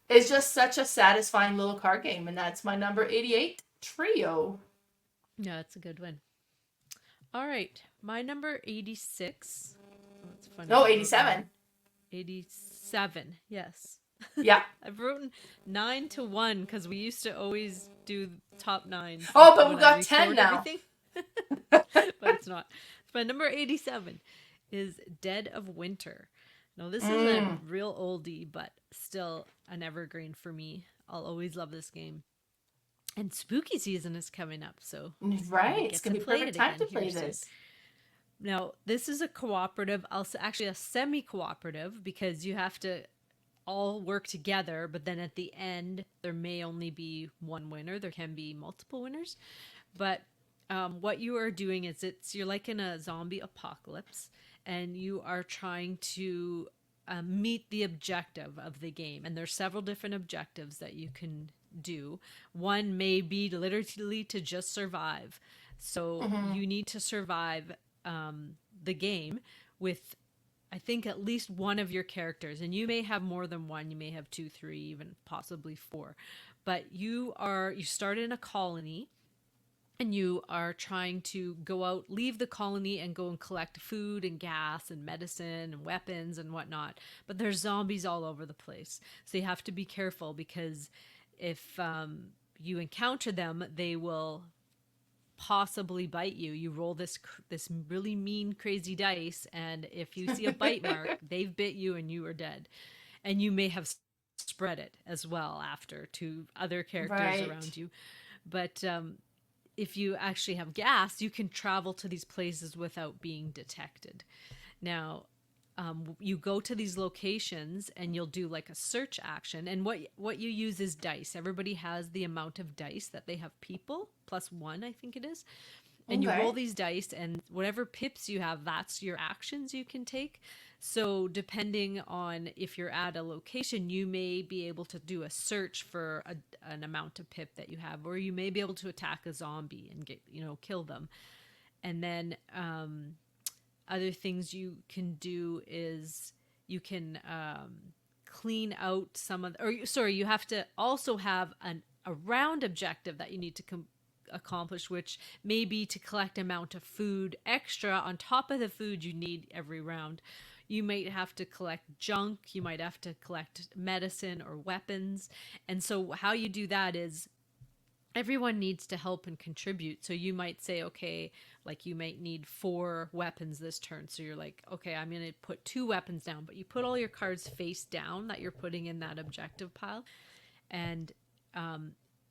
It's just such a satisfying little card game, and that's my number 88 trio. Yeah, that's a good one. All right, my number 86. Oh, it's funny. No, 87. 87, yes. Yeah. I've written 9 to 1 because we used to always do top 9s. Oh, but we got 10 now. But it's not. My number 87 is Dead of Winter. Now, this is a real oldie, but still an evergreen for me. I'll always love this game. And spooky season is coming up, so right, it's gonna be perfect time to play this. Now, this is a cooperative, also actually a semi-cooperative, because you have to all work together, but then at the end there may only be one winner. There can be multiple winners, but what you are doing is you're like in a zombie apocalypse, and you are trying to meet the objective of the game. And there's several different objectives that you can do. One may be literally to just survive. So you need to survive the game with, I think, at least one of your characters. And you may have more than one. You may have 2, 3, even possibly 4. But you start in a colony, and you are trying to go out, leave the colony, and go and collect food and gas and medicine and weapons and whatnot. But there's zombies all over the place. So you have to be careful, because if you encounter them, they will possibly bite you. You roll this really mean, crazy dice, and if you see a bite mark, they've bit you and you are dead. And you may have spread it as well after to other characters around you. But if you actually have gas, you can travel to these places without being detected. Now, you go to these locations and you'll do like a search action. And what you use is dice. Everybody has the amount of dice that they have people, +1, I think it is. And you roll these dice, and whatever pips you have, that's your actions you can take. So depending on if you're at a location, you may be able to do a search for an amount of pip that you have, or you may be able to attack a zombie and kill them. And then other things you can do is you can clean out some of, you have to also have a round objective that you need to accomplish, which may be to collect amount of food extra on top of the food you need every round. You might have to collect junk, you might have to collect medicine or weapons. And so how you do that is everyone needs to help and contribute. So you might say, okay, like you might need 4 weapons this turn. So you're like, okay, I'm going to put 2 weapons down, but you put all your cards face down that you're putting in that objective pile. And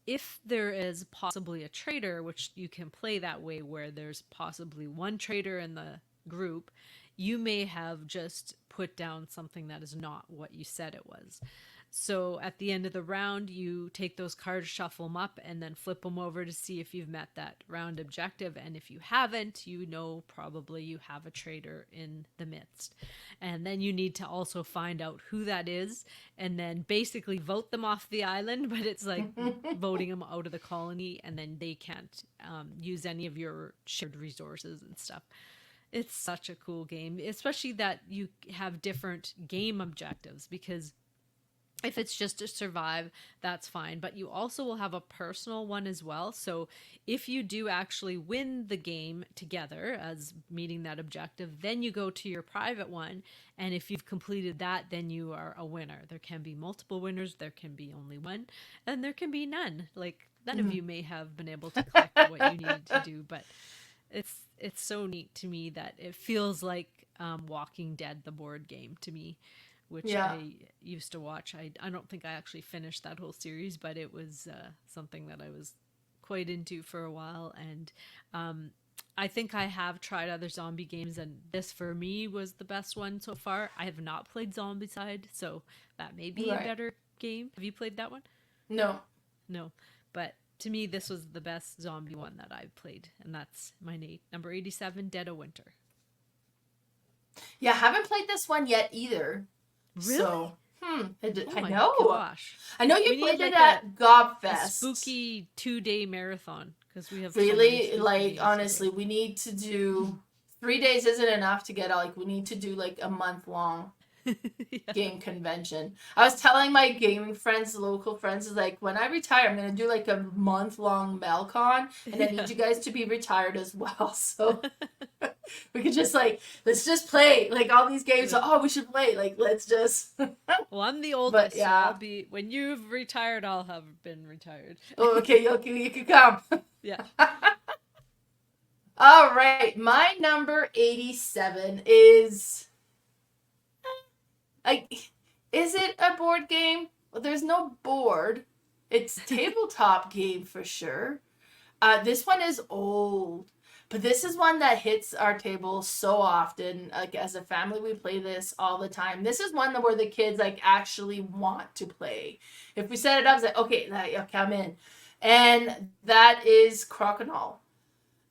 if there is possibly a traitor, which you can play that way, where there's possibly one traitor in the group, you may have just put down something that is not what you said it was. So at the end of the round, you take those cards, shuffle them up, and then flip them over to see if you've met that round objective. And if you haven't, probably you have a traitor in the midst. And then you need to also find out who that is, and then basically vote them off the island. But it's like voting them out of the colony, and then they can't use any of your shared resources and stuff. It's such a cool game, especially that you have different game objectives, because If it's just to survive, that's fine. But you also will have a personal one as well. So if you do actually win the game together as meeting that objective, then you go to your private one. And if you've completed that, then you are a winner. There can be multiple winners, there can be only one, and there can be none. Like none of you may have been able to collect what you needed to do, but it's so neat to me that it feels like Walking Dead, the board game, to me, which Yeah. I used to watch. I don't think I actually finished that whole series, but it was something that I was quite into for a while. And I think I have tried other zombie games, and this for me was the best one so far. I have not played Zombicide, so that may be a Right. better game. Have you played that one? No. No, but to me, this was the best zombie one that I've played, and that's my number 87, Dead of Winter. Yeah, I haven't played this one yet either. Really? So, Oh I my know. gosh. I know you We played need, it like, at a Gobfest. spooky 2-day marathon because we have so many Really, spooky like, days to honestly, go. we need to do 3 days isn't enough to get all, like, we need to do like a month long Yeah. game convention. I was telling my gaming friends, local friends, is like, when I retire, I'm gonna do like a month long Melcon, and I need you guys to be retired as well. So we could just like, let's just play like all these games. Yeah. Oh, we should play. Like, let's just. Well, I'm the But oldest, so I'll yeah. be when you've retired. I'll have been retired. Oh, okay, you can come. Yeah. All right, my number 87 is like, is it a board game? Well, there's no board. It's tabletop game for sure. This one is old, but this is one that hits our table so often. Like as a family, we play this all the time. This is one where the kids like actually want to play. If we set it up, it's like, okay, now come in, and that is Crokinole.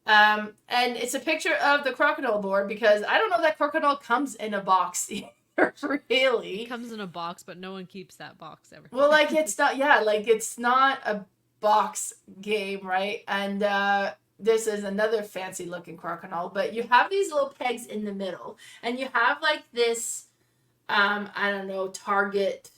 And it's a picture of the Crokinole board because I don't know that Crokinole comes in a box either, It really. comes in a box, but no one keeps that box ever. Well, like it's not, yeah, like it's not a box game, right? And this is another fancy looking Crokinole, but you have these little pegs in the middle, and you have like this, I don't know, target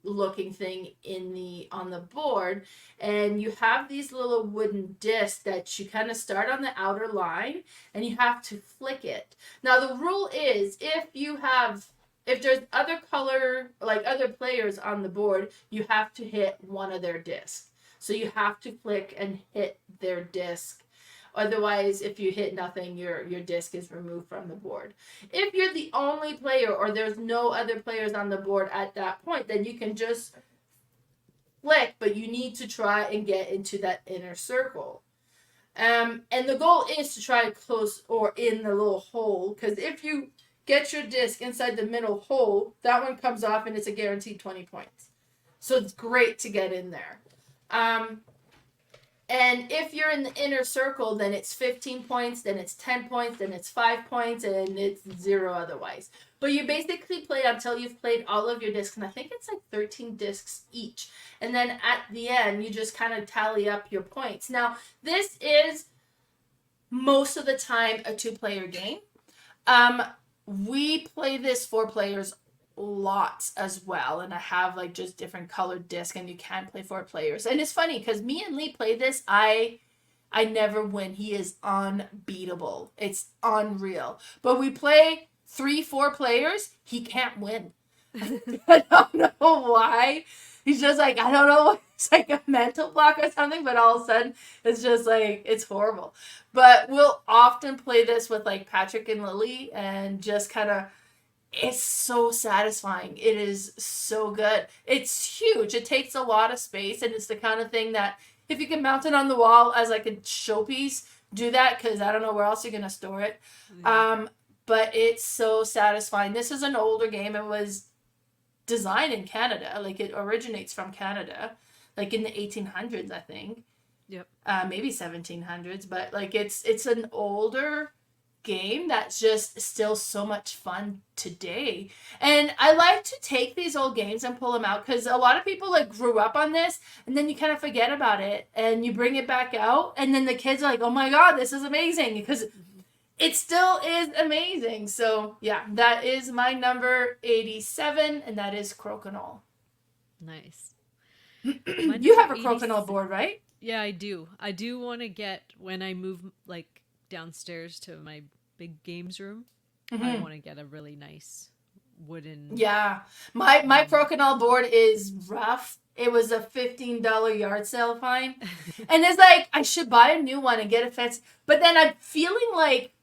looking thing in the on the board, and you have these little wooden discs that you kind of start on the outer line and you have to flick it. Now the rule is if there's other color like other players on the board, you have to hit one of their discs, so you have to flick and hit their disc. Otherwise, if you hit nothing, your disc is removed from the board. If you're the only player or there's no other players on the board at that point, then you can just flick, but you need to try and get into that inner circle. And the goal is to try to close or in the little hole, because if you get your disc inside the middle hole, that one comes off and it's a guaranteed 20 points. So it's great to get in there. And if you're in the inner circle, then it's 15 points, then it's 10 points, then it's 5 points, and it's 0 otherwise. But you basically play until you've played all of your discs, and I think it's like 13 discs each. And then at the end, you just kind of tally up your points. Now, this is most of the time a 2-player game. We play this 4 players lots as well, and I have like just different colored discs, and you can play 4 players. And it's funny because me and Lee play this. I never win. He is unbeatable. It's unreal. But we play 3-4 players, he can't win. I don't know why. He's just like, I don't know, it's like a mental block or something, but all of a sudden it's just like, it's horrible. But we'll often play this with like Patrick and Lily, and just kind of, it's so satisfying. It is so good. It's huge. It takes a lot of space, and it's the kind of thing that if you can mount it on the wall as like a showpiece, do that, because I don't know where else you're going to store it. Yeah. But it's so satisfying. This is an older game. It was designed in Canada. Like, it originates from Canada, like in the 1800s, I think. Yep. Maybe 1700s, but like it's an older game that's just still so much fun today. And I like to take these old games and pull them out, because a lot of people like grew up on this, and then you kind of forget about it, and you bring it back out, and then the kids are like, oh my god, this is amazing, because it still is amazing. So yeah, that is my number 87, and that is Crokinole. Nice. My You number have a 86 Crokinole board, right? Yeah, I do. I do want to get, when I move like downstairs to my big games room, I Mm-hmm. want to get a really nice wooden Yeah. My one. Crokinole board is rough. It was a $15 yard sale fine. And it's like I should buy a new one and get a fancy, but then I'm feeling like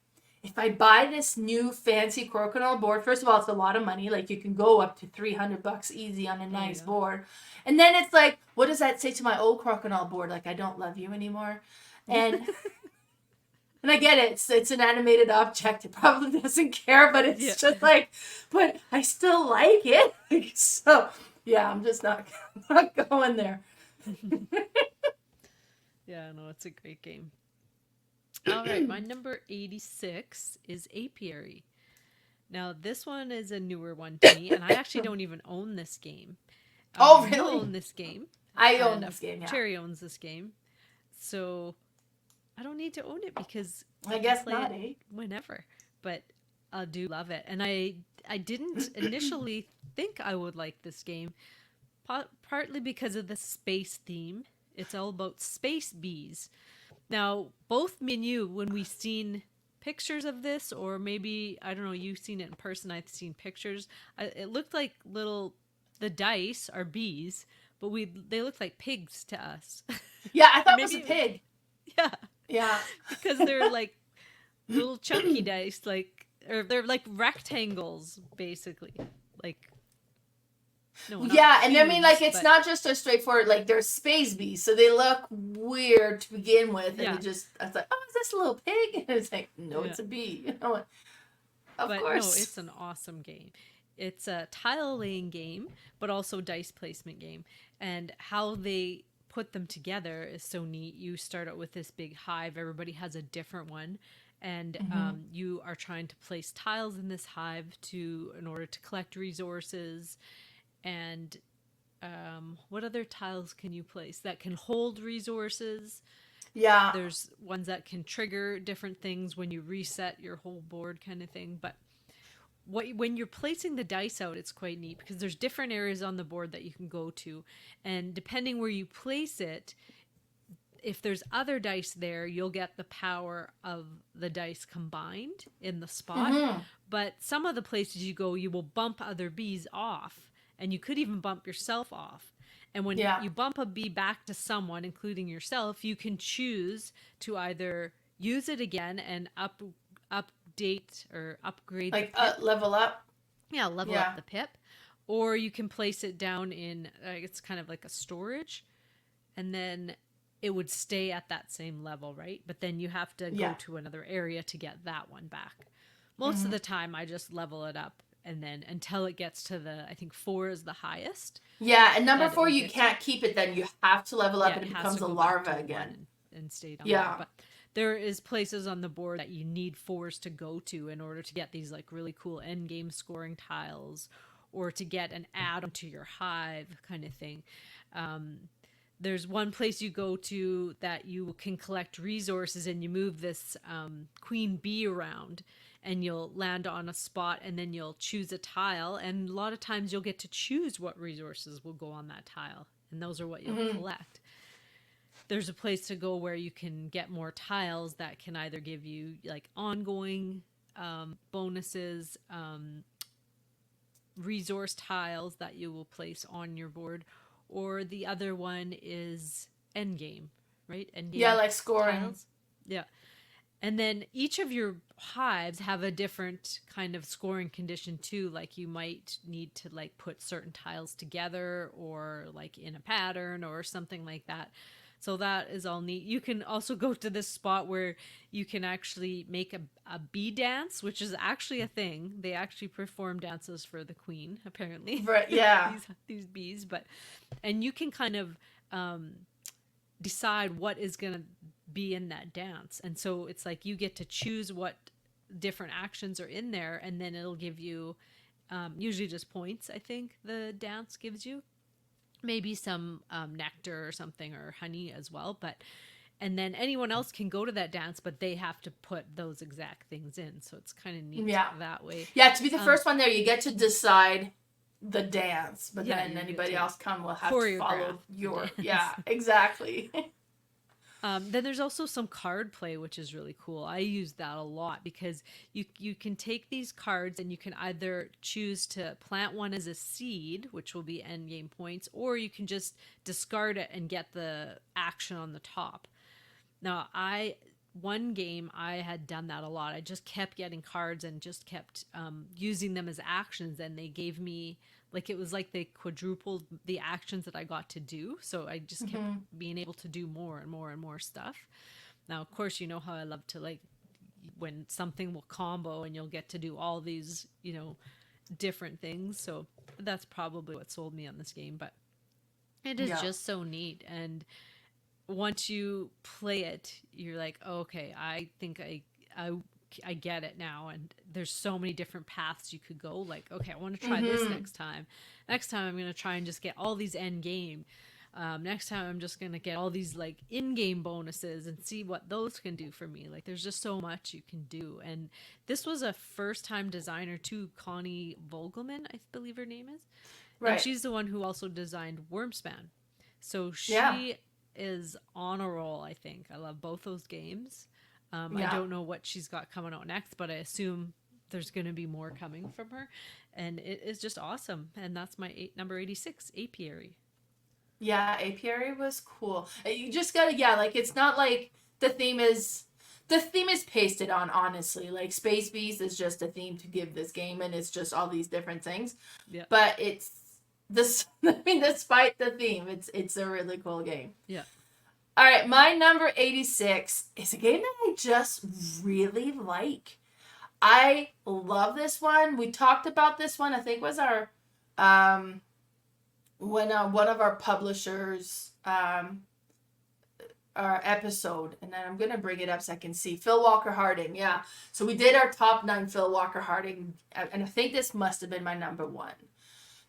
if I buy this new fancy Crokinole board, first of all, it's a lot of money. Like you can go up to $300 easy on a Oh nice yeah. board. And then it's like, what does that say to my old Crokinole board? Like I don't love you anymore. And I get it. It's an animated object. It probably doesn't care, but Yeah. it's just like, but I still like it. So yeah, I'm just not going there. Yeah, no, it's a great game. All right, my number 86 is Apiary. Now, this one is a newer one to me, and I actually don't even own this game. Oh You really? own this game, I own and this game. Yeah. Cherry owns this game. So I don't need to own it because I can guess play not, it eh? whenever. But I do love it, and I didn't initially think I would like this game, partly because of the space theme. It's all about space bees. Now, both me and you, when we seen pictures of this, or maybe I don't know, you've seen it in person, I've seen pictures. It looked like the dice are bees, but they look like pigs to us. Yeah, I Or thought it was a maybe, pig. yeah, Yeah. because they're like little chunky dice, or they're like rectangles, basically. Like, no, not Yeah, and I mean, like, cubes, it's but not just a straightforward, like, they're space bees, so they look weird to begin with, and yeah, I was like, oh, is this a little pig? And it's like, no, yeah. it's a bee. You know, of But no, course. it's an awesome game. It's a tile laying game, but also dice placement game. And how they put them together is so neat. You start out with this big hive, everybody has a different one. And Hmm. you are trying to place tiles in this hive in order to collect resources. And what other tiles can you place that can hold resources? Yeah. There's ones that can trigger different things when you reset your whole board, kind of thing. But when you're placing the dice out, it's quite neat because there's different areas on the board that you can go to, and depending where you place it, if there's other dice there, you'll get the power of the dice combined in the spot. Hmm. But some of the places you go, you will bump other bees off, and you could even bump yourself off. And when Yeah. you bump a bee back to someone, including yourself, you can choose to either use it again and update or upgrade the Like, pip. level up. Yeah, level up Yeah. the pip. Or you can place it down in, it's kind of like a storage, and then it would stay at that same level, right? But then you have to go Yeah. to another area to get that one back. Most of Hmm. the time, I just level it up, and then until it gets to I think 4 is the highest Yeah, and number that it four, will you get to. can't keep it then. You have to level up Yeah, and it it has becomes to a go back to larva 1 again. and stay down there. Yeah. But there is places on the board that you need 4s to go to in order to get these like really cool end game scoring tiles, or to get an add-on to your hive kind of thing. There's one place you go to that you can collect resources, and you move this queen bee around, and you'll land on a spot, and then you'll choose a tile, and a lot of times you'll get to choose what resources will go on that tile, and those are what you'll Hmm. collect. There's a place to go where you can get more tiles that can either give you like ongoing bonuses, resource tiles that you will place on your board, or the other one is endgame, right? Yeah, Endgame like scoring. tiles. Yeah. And then each of your hives have a different kind of scoring condition too. Like you might need to like put certain tiles together, or like in a pattern or something like that. So that is all neat. You can also go to this spot where you can actually make a bee dance, which is actually a thing. They actually perform dances for the queen, apparently. Right, yeah. these bees, but and you can kind of decide what is going to be in that dance. And so it's like you get to choose what different actions are in there, and then it'll give you usually just points, I think the dance gives you. Maybe some nectar or something, or honey as well. But and then anyone else can go to that dance, but they have to put those exact things in. So it's kind of neat Yeah. that way. Yeah, to be the Um, first one there, you get to decide the dance, but Yeah, then you get anybody to else will have to choreograph follow the your, dance. yeah, exactly. Then there's also some card play, which is really cool. I use that a lot because you can take these cards and you can either choose to plant one as a seed, which will be end game points, or you can just discard it and get the action on the top. Now, one game I had done that a lot. I just kept getting cards and just kept using them as actions, and they gave me like it was like they quadrupled the actions that I got to do. So I just kept Hmm. being able to do more and more and more stuff. Now, of course, you know how I love to like when something will combo and you'll get to do all these, different things. So that's probably what sold me on this game, but it is Yeah. just so neat. And once you play it, you're like, oh, okay, I think I I get it now. And there's so many different paths you could go. Like, okay, I want to try this Hmm. next time. Next time, I'm going to try and just get all these end game. Next time, I'm just going to get all these like in game bonuses and see what those can do for me. Like, there's just so much you can do. And this was a first time designer too, Connie Vogelman, I believe her name is. And Right. she's the one who also designed Wormspan. So Yeah. she is on a roll, I think. I love both those games. I Yeah. don't know what she's got coming out next, but I assume there's going to be more coming from her. And it is just awesome. And that's my number 86, Apiary. Yeah, Apiary was cool. You just gotta, yeah, like it's not like the theme is the theme is pasted on, honestly. Like Space Beast is just a theme to give this game, and it's just all these different things. Yeah. But it's this. I mean, despite the theme, it's a really cool game. Yeah. All right, my number 86 is a game that I just really like. I love this one. We talked about this one. I think was our um when one of our publishers our episode, and then I'm gonna bring it up so I can see Phil Walker Harding. Yeah, so we did our top 9 Phil Walker Harding, and I think this must have been my number one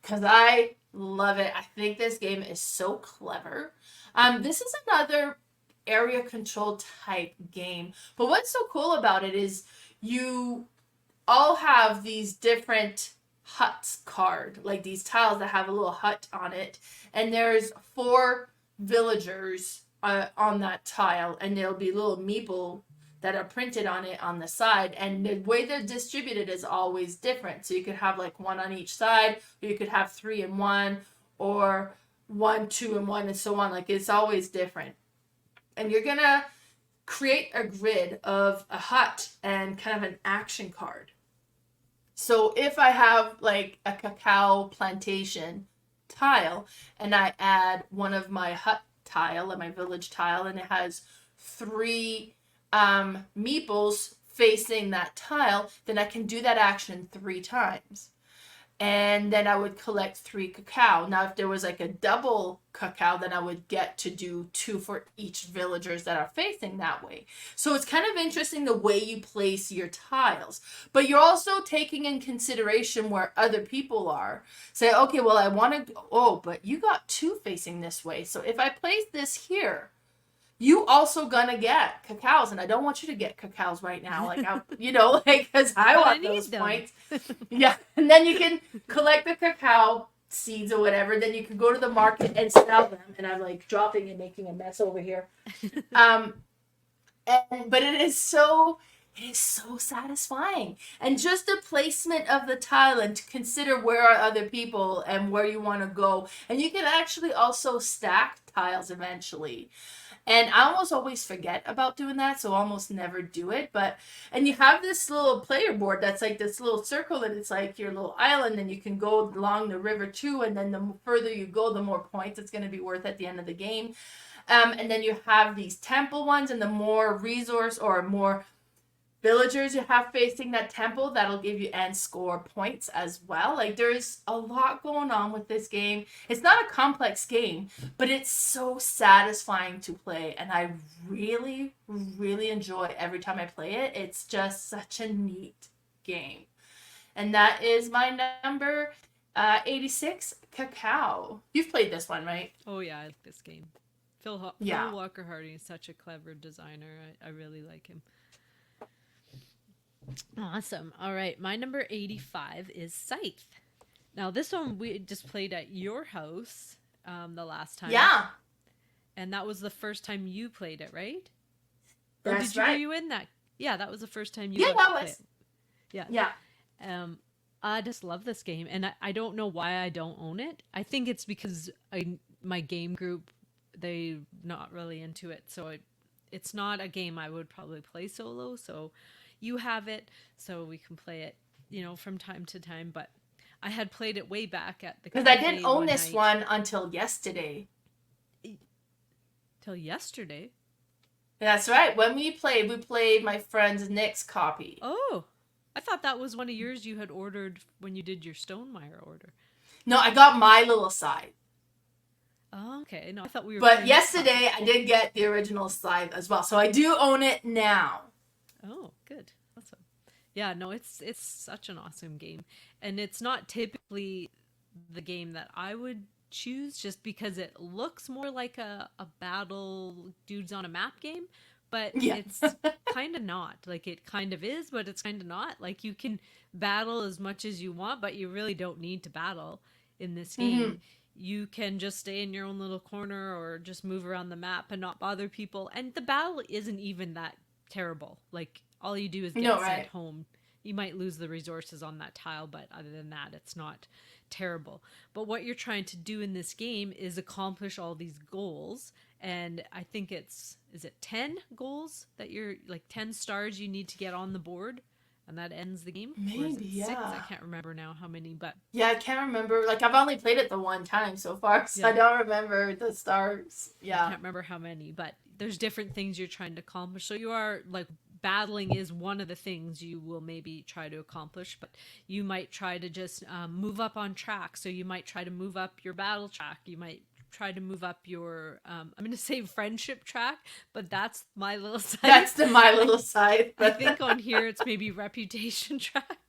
because I love it. I think this game is so clever. This is another area control type game, but what's so cool about it is you all have these different huts card, like these tiles that have a little hut on it, and there's 4 villagers on that tile, and there'll be little meeple that are printed on it on the side, and the way they're distributed is always different. So you could have like 1 on each side, or you could have 3 and 1, or 1, 2 and 1, and so on. Like it's always different, and you're gonna create a grid of a hut and kind of an action card. So if I have like a cacao plantation tile and I add one of my hut tile and my village tile, and it has 3 meeples facing that tile, then I can do that action 3 times. And then I would collect 3 cacao. Now, if there was like a double cacao, then I would get to do 2 for each villagers that are facing that way. So it's kind of interesting the way you place your tiles, but you're also taking in consideration where other people are. Say, okay, well, I want to, oh, but you got 2 facing this way. So if I place this here, you also gonna get cacaos, and I don't want you to get cacaos right now, like I, like because I But I want need those them. points. Yeah, and then you can collect the cacao seeds or whatever. Then you can go to the market and sell them. And I'm like dropping and making a mess over here. But it is so satisfying, and just the placement of the tile, and to consider where are other people and where you want to go, and you can actually also stack tiles eventually. And I almost always forget about doing that, so I almost never do it. And you have this little player board that's like this little circle, and it's like your little island, and you can go along the river too. And then the further you go, the more points it's going to be worth at the end of the game. And then you have these temple ones, and the more resource or more villagers you have facing that temple, that'll give you end score points as well. Like there's a lot going on with this game. It's not a complex game, but it's so satisfying to play, and I really really enjoy every time I play it. It's just such a neat game. And that is my number 86, Cacao. You've played this one, right? Oh, yeah, I like this game. Phil Yeah. Walker Harding is such a clever designer. I really like him. Awesome. All right. My number 85 is Scythe. Now this one we just played at your house the last time, Yeah, and that was the first time you played it, right? Or that's did you were right. you in that? Yeah, that was the first time you Yeah, got to that play it. was. Yeah. Yeah. Um, I just love this game, and I don't know why I don't own it. I think it's because my game group, they not really into it, so it's not a game I would probably play solo. So you have it, so we can play it, from time to time. But I had played it way back at the Because I didn't cafe own one this night one until yesterday. till yesterday. That's right. When we played my friend Nick's copy. Oh, I thought that was one of yours you had ordered when you did your Stonemeyer order. No, I got my little side. Oh, okay. No, I thought we were But playing his copy. yesterday I did get the original Scythe as well. So I do own it now. Oh, good. Awesome. Yeah, no, it's such an awesome game. And it's not typically the game that I would choose just because it looks more like a battle dudes on a map game, but Yeah. it's kind of not. Like it kind of is, but it's kind of not. Like you can battle as much as you want, but you really don't need to battle in this game. Mm-hmm. You can just stay in your own little corner or just move around the map and not bother people. And the battle isn't even that terrible. Like all you do is get No, sent right. home. You might lose the resources on that tile, but other than that, it's not terrible. But what you're trying to do in this game is accomplish all these goals. And I think is it 10 goals that you're like 10 stars you need to get on the board? And that ends the game? Or is Maybe, it six? yeah. I can't remember now how many, but Yeah, I can't remember. Like, I've only played it the one time so far, so yeah. I don't remember the stars. I Yeah. can't remember how many, but there's different things you're trying to accomplish. So you are like battling is one of the things you will maybe try to accomplish, but you might try to just move up on track. So you might try to move up your battle track. You might try to move up your I'm going to say friendship track, but that's my little side. That's my little side. I think on here it's maybe reputation track.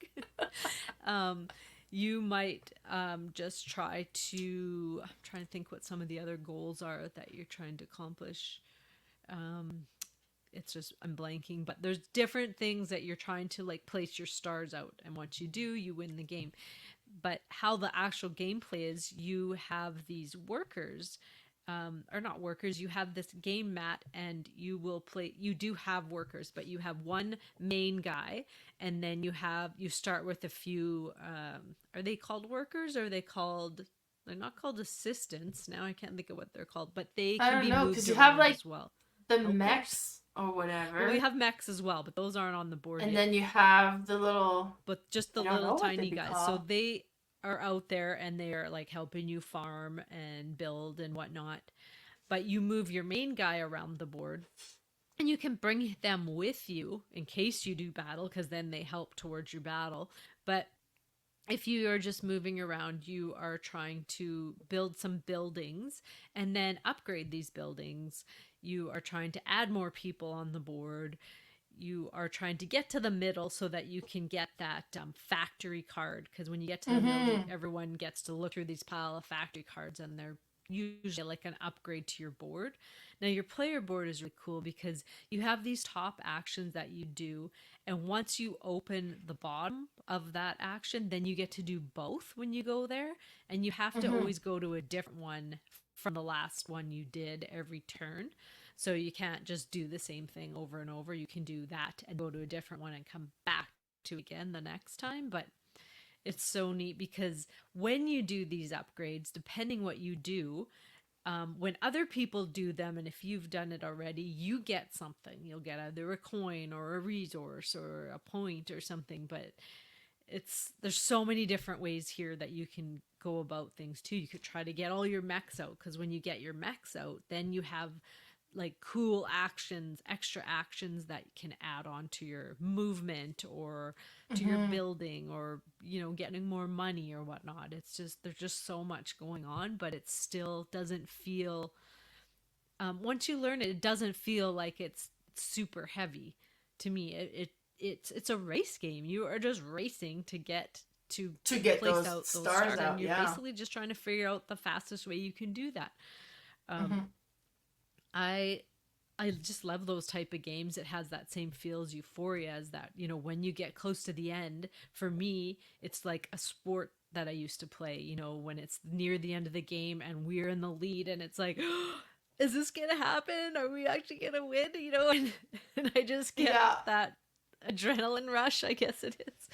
You might just try to. I'm trying to think what some of the other goals are that you're trying to accomplish. It's just I'm blanking, but there's different things that you're trying to like place your stars out, and once you do, you win the game. But how the actual gameplay is, you have these workers, or not workers, you have this game mat, and you will play. You do have workers, but you have one main guy, and then you start with a few. Are they called workers, or are they called? They're not called assistants. Now I can't think of what they're called, but they I can don't be know, moved because you have, around like, as well. the Helpers. mechs or Well, whatever. we have mechs as well, but those aren't on the board And yet. then you have the little. But just the I don't know little what tiny they'd be guys. So called. they are out there and they are like helping you farm and build and whatnot. But you move your main guy around the board and you can bring them with you in case you do battle because then they help towards your battle. But if you are just moving around, you are trying to build some buildings and then upgrade these buildings. You are trying to add more people on the board. You are trying to get to the middle so that you can get that factory card. Because when you get to the middle, Mm-hmm. everyone gets to look through these pile of factory cards, and they're usually like an upgrade to your board. Now, your player board is really cool because you have these top actions that you do, and once you open the bottom of that action, then you get to do both when you go there, and you have to Mm-hmm. always go to a different one from the last one you did every turn. So you can't just do the same thing over and over. You can do that and go to a different one and come back to again the next time. But it's so neat because when you do these upgrades, depending what you do, when other people do them, and if you've done it already, you get something. You'll get either a coin or a resource or a point or something. But there's so many different ways here that you can go about things too. You could try to get all your mechs out because when you get your mechs out, then you have like cool actions, extra actions that can add on to your movement or to your Mm-hmm. building or, getting more money or whatnot. It's just, there's just so much going on, but it still doesn't feel, once you learn it, it doesn't feel like it's super heavy to me. It's a race game. You are just racing to get to To get place those out those stars stars, and out, you're yeah. basically just trying to figure out the fastest way you can do that. Um, Mm-hmm. I I just love those type of games. It has that same feel as Euphoria, as that, when you get close to the end, for me, it's like a sport that I used to play, you know, when it's near the end of the game and we're in the lead and it's like, is this gonna happen? Are we actually gonna win? You know, and I just get Yeah. that adrenaline rush, I guess it is.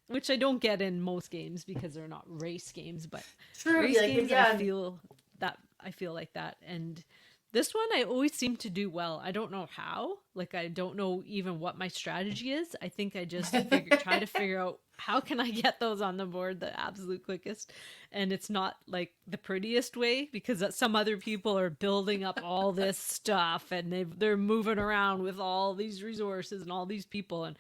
Which I don't get in most games because they're not race games, but True. race Like, games yeah. I feel like that. And this one I always seem to do well. I don't know how. Like I don't know even what my strategy is. I think I just try to figure out how can I get those on the board the absolute quickest. And it's not like the prettiest way because some other people are building up all this stuff and they're moving around with all these resources and all these people, and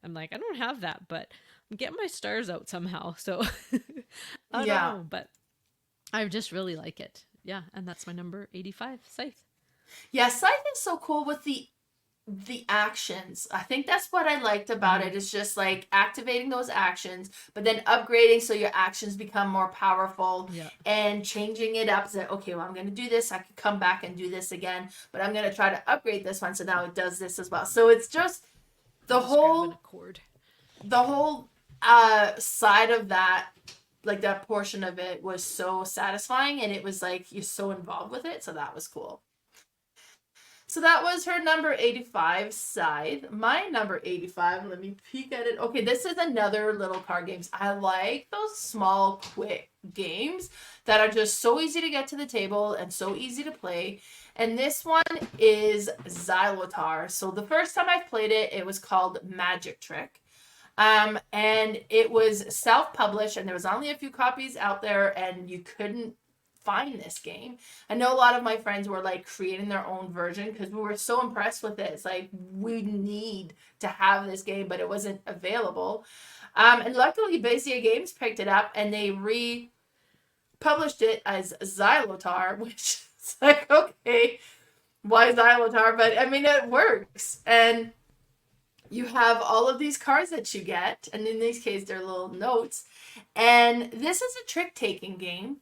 I'm like, I don't have that, but I'm getting my stars out somehow. So I don't Yeah. know, but I just really like it. Yeah, and that's my number 85, Scythe. Yeah, Scythe is so cool with the actions. I think that's what I liked about Mm-hmm. it. It's just like activating those actions, but then upgrading so your actions become more powerful Yeah. and changing it up. So, okay, well, I'm going to do this. I could come back and do this again, but I'm going to try to upgrade this one so now it does this as well. So it's just I'm the just grabbing a whole cord. the whole side of that, like that portion of it was so satisfying, and it was like you're so involved with it, so that was cool. So that was her number 85, Scythe. My number 85, let me peek at it. Okay, this is another little card games. I like those small, quick games that are just so easy to get to the table and so easy to play. And this one is Xylotar. So the first time I played it, it was called Magic Trick. And it was self-published, and there was only a few copies out there, and you couldn't find this game. I know a lot of my friends were like creating their own version because we were so impressed with it. It's like we need to have this game, but it wasn't available. And luckily, Bezier Games picked it up and they republished it as Xylotar, which is like, okay, why Xylotar? But I mean, it works. And you have all of these cards that you get, and in this case, they're little notes. And this is a trick taking game.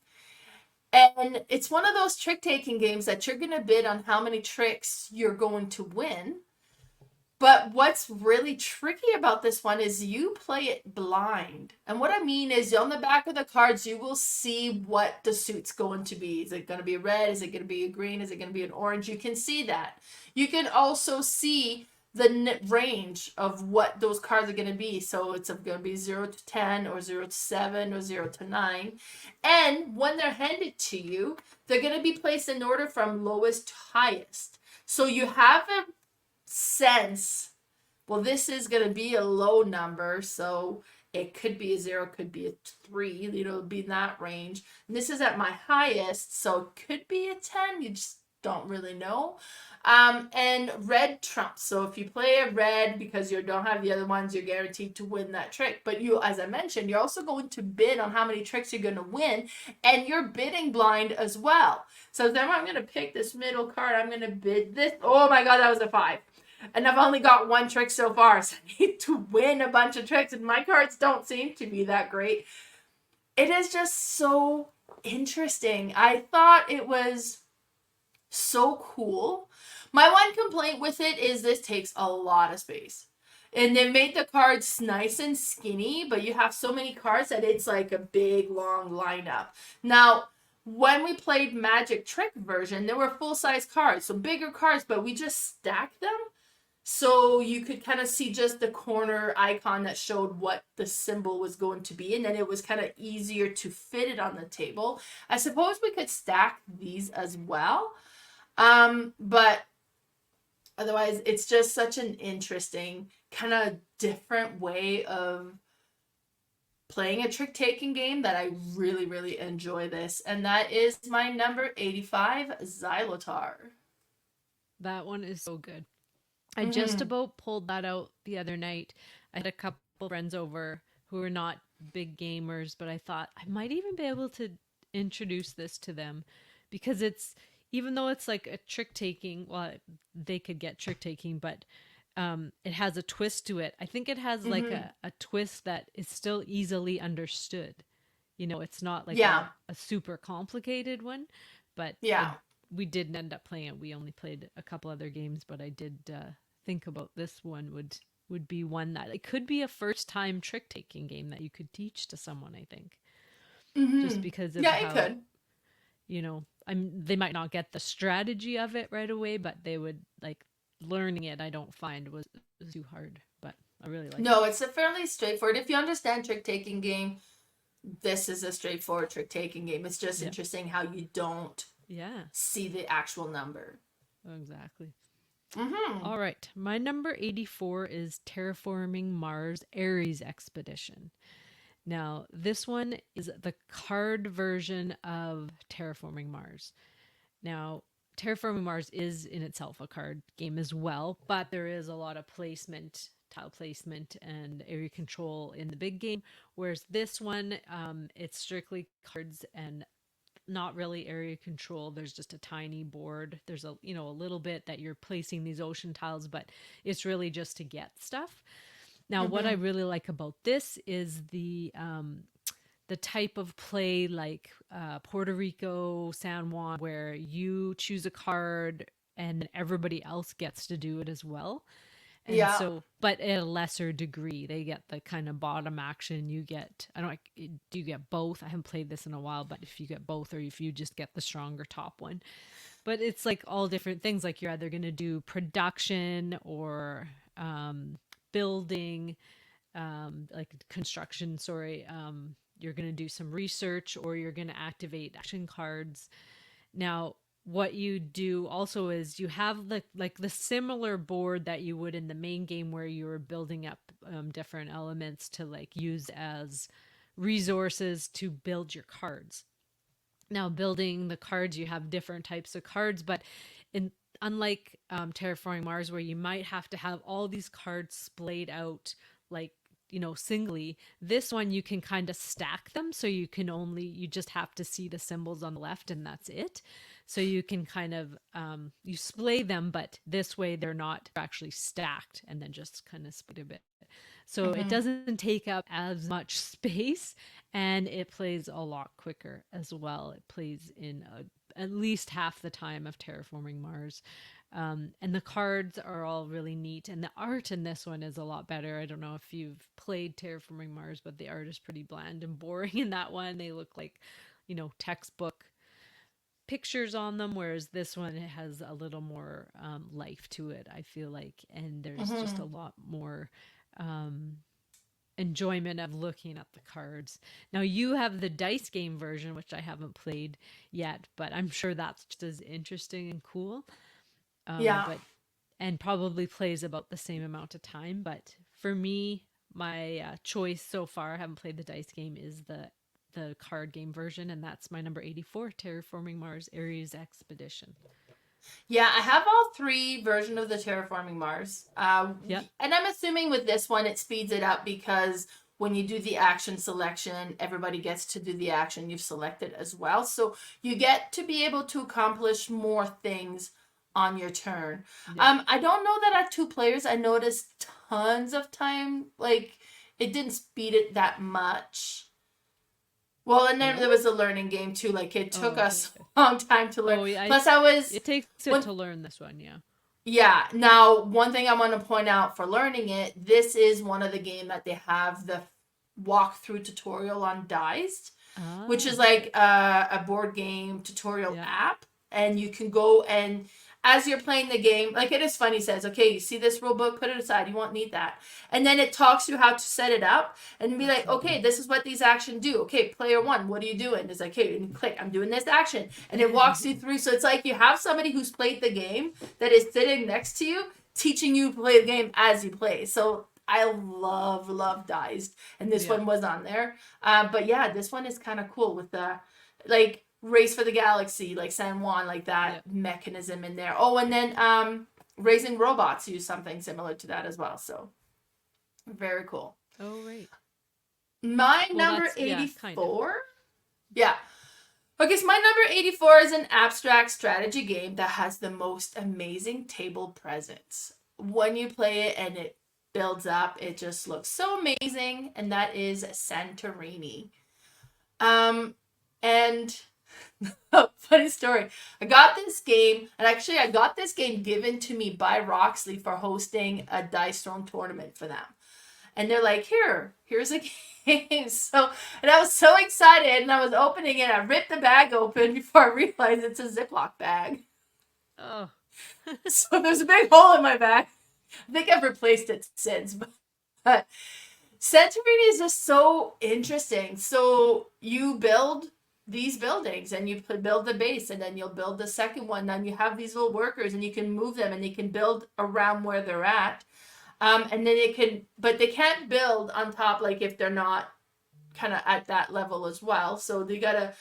And it's one of those trick taking games that you're going to bid on how many tricks you're going to win. But what's really tricky about this one is you play it blind. And what I mean is on the back of the cards, you will see what the suit's going to be. Is it going to be red? Is it going to be a green? Is it going to be an orange? You can see that. You can also see the range of what those cards are going to be. So it's going to be 0 to 10 or 0 to 7 or 0 to 9. And when they're handed to you, they're going to be placed in order from lowest to highest. So you have a sense, well, this is going to be a low number, so it could be a 0, could be a 3, you know, be in that range. And this is at my highest, so it could be a 10, you just don't really know. And red trumps. So if you play a red because you don't have the other ones, you're guaranteed to win that trick. But you, as I mentioned, you're also going to bid on how many tricks you're going to win, and you're bidding blind as well. So then I'm going to pick this middle card. I'm going to bid this. Oh my God, that was a 5. And I've only got one trick so far, so I need to win a bunch of tricks, and my cards don't seem to be that great. It is just so interesting. I thought it was so cool. My one complaint with it is this takes a lot of space. And they made the cards nice and skinny, but you have so many cards that it's like a big, long lineup. Now, when we played Magic Trick version, there were full-size cards, so bigger cards, but we just stacked them. So you could kind of see just the corner icon that showed what the symbol was going to be, and then it was kind of easier to fit it on the table. I suppose we could stack these as well. But otherwise, it's just such an interesting kind of different way of playing a trick-taking game that I really, really enjoy this. And that is my number 85, Xylotar. That one is so good. I just Mm-hmm. about pulled that out the other night. I had a couple friends over who are not big gamers, but I thought I might even be able to introduce this to them because it's, even though it's like a trick taking, well, they could get trick taking, but it has a twist to it. I think it has like Mm-hmm. a twist that is still easily understood. You know, it's not like Yeah. a super complicated one, but Yeah. we didn't end up playing it. We only played a couple other games, but I did think about this one would would be one that it could be a first time trick taking game that you could teach to someone, I think. Just Mm-hmm. because of Yeah, it how, could. they might not get the strategy of it right away, but they would like learning it. I don't find was too hard, but I really like it. No, it's a fairly straightforward. If you understand trick taking game, this is a straightforward trick taking game. It's just Yeah. interesting how you don't Yeah, see the actual number. exactly. Mm-hmm. All right. My number 84 is Terraforming Mars Aries Expedition. Now, this one is the card version of Terraforming Mars. Now, Terraforming Mars is in itself a card game as well, but there is a lot of placement, tile placement, and area control in the big game. Whereas this one, it's strictly cards and not really area control. There's just a tiny board. There's a little bit that you're placing these ocean tiles, but it's really just to get stuff. Now, what I Mm-hmm. really like about this is the type of play like Puerto Rico, San Juan, where you choose a card and everybody else gets to do it as well. And Yeah. so, but at a lesser degree, they get the kind of bottom action. You get, I don't know, do you get both? I haven't played this in a while, but if you get both or if you just get the stronger top one. But it's like all different things. Like you're either going to do production or building, like construction, sorry. You're going to do some research or you're going to activate action cards. Now, what you do also is you have the similar board that you would in the main game where you were building up different elements to like use as resources to build your cards. Now, building the cards, you have different types of cards, but in unlike Terraforming Mars, where you might have to have all these cards splayed out like singly, this one you can kind of stack them, so you just have to see the symbols on the left and that's it. So you can kind of you splay them, but this way they're not actually stacked and then just kind of split a bit. So it Mm-hmm. doesn't take up as much space and it plays a lot quicker as well. It plays in at least half the time of Terraforming Mars. And the cards are all really neat. And the art in this one is a lot better. I don't know if you've played Terraforming Mars, but the art is pretty bland and boring in that one. They look like, textbook pictures on them, whereas this one it has a little more life to it, I feel like. And there's just a Mm-hmm. lot more um, enjoyment of looking at the cards. Now you have the dice game version, which I haven't played yet, but I'm sure that's just as interesting and cool. Yeah. But and probably plays about the same amount of time. But for me, my choice so far, I haven't played the dice game, is the card game version, and that's my number 84, Terraforming Mars Aries Expedition. Yeah, I have all three versions of the Terraforming Mars. Yep. And I'm assuming with this one it speeds it up because when you do the action selection, everybody gets to do the action you've selected as well. So you get to be able to accomplish more things on your turn. Yeah. I don't know that at two players I noticed tons of time. Like it didn't speed it that much. Well, and then there Really? was a learning game too. Like it took Oh, us okay. a long time to learn. Oh, yeah. Plus, I was It takes it when to learn this one, yeah. yeah. Now, one thing I want to point out for learning it, this is one of the game that they have the walkthrough tutorial on Diced, which is Ah, like a board game tutorial yeah. app, and you can go and as you're playing the game, like it is funny. It says, "Okay, you see this rule book? Put it aside. You won't need that." And then it talks you how to set it up and be That's like, neat. "Okay, this is what these actions do. Okay, player one, what are you doing?" It's like, "Okay, and click. I'm doing this action," and it walks you through. So it's like you have somebody who's played the game that is sitting next to you, teaching you to play the game as you play. So I love Diced, and this Yeah. one was on there. But yeah, this one is kind of cool with the like Race for the Galaxy, like San Juan, like that Yeah. mechanism in there. Oh, and then Raising Robots use something similar to that as well. So very cool. Oh, right. My Well, number that's yeah, kind of. 84. Yeah. Okay, so my number 84 is an abstract strategy game that has the most amazing table presence. When you play it and it builds up, it just looks so amazing, and that is Santorini. Um, and Funny story. I got this game, and actually, I got this game given to me by Roxley for hosting a Dice Throne tournament for them. And they're like, here's a game. So, and I was so excited, and I was opening it. I ripped the bag open before I realized it's a Ziploc bag. Oh. So there's a big hole in my bag. I think I've replaced it since, but Santorini is just so interesting. So you build these buildings and you build the base, and then you'll build the second one. Then you have these little workers and you can move them and they can build around where they're at. And then but they can't build on top, like if they're not kind of at that level as well. So you gotta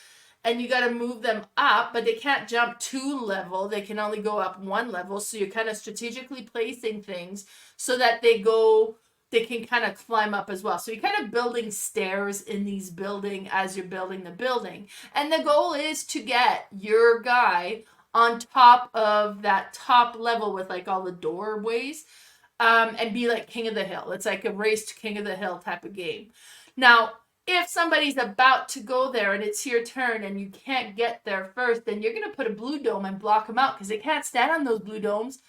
move them up, but they can't jump 2 level. They can only go up 1 level. So you're kind of strategically placing things so that they can kind of climb up as well. So you're kind of building stairs in these building as you're building the building. And the goal is to get your guy on top of that top level with like all the doorways, and be like King of the Hill. It's like a race to King of the Hill type of game. Now, if somebody's about to go there and it's your turn and you can't get there first, then you're going to put a blue dome and block them out because they can't stand on those blue domes.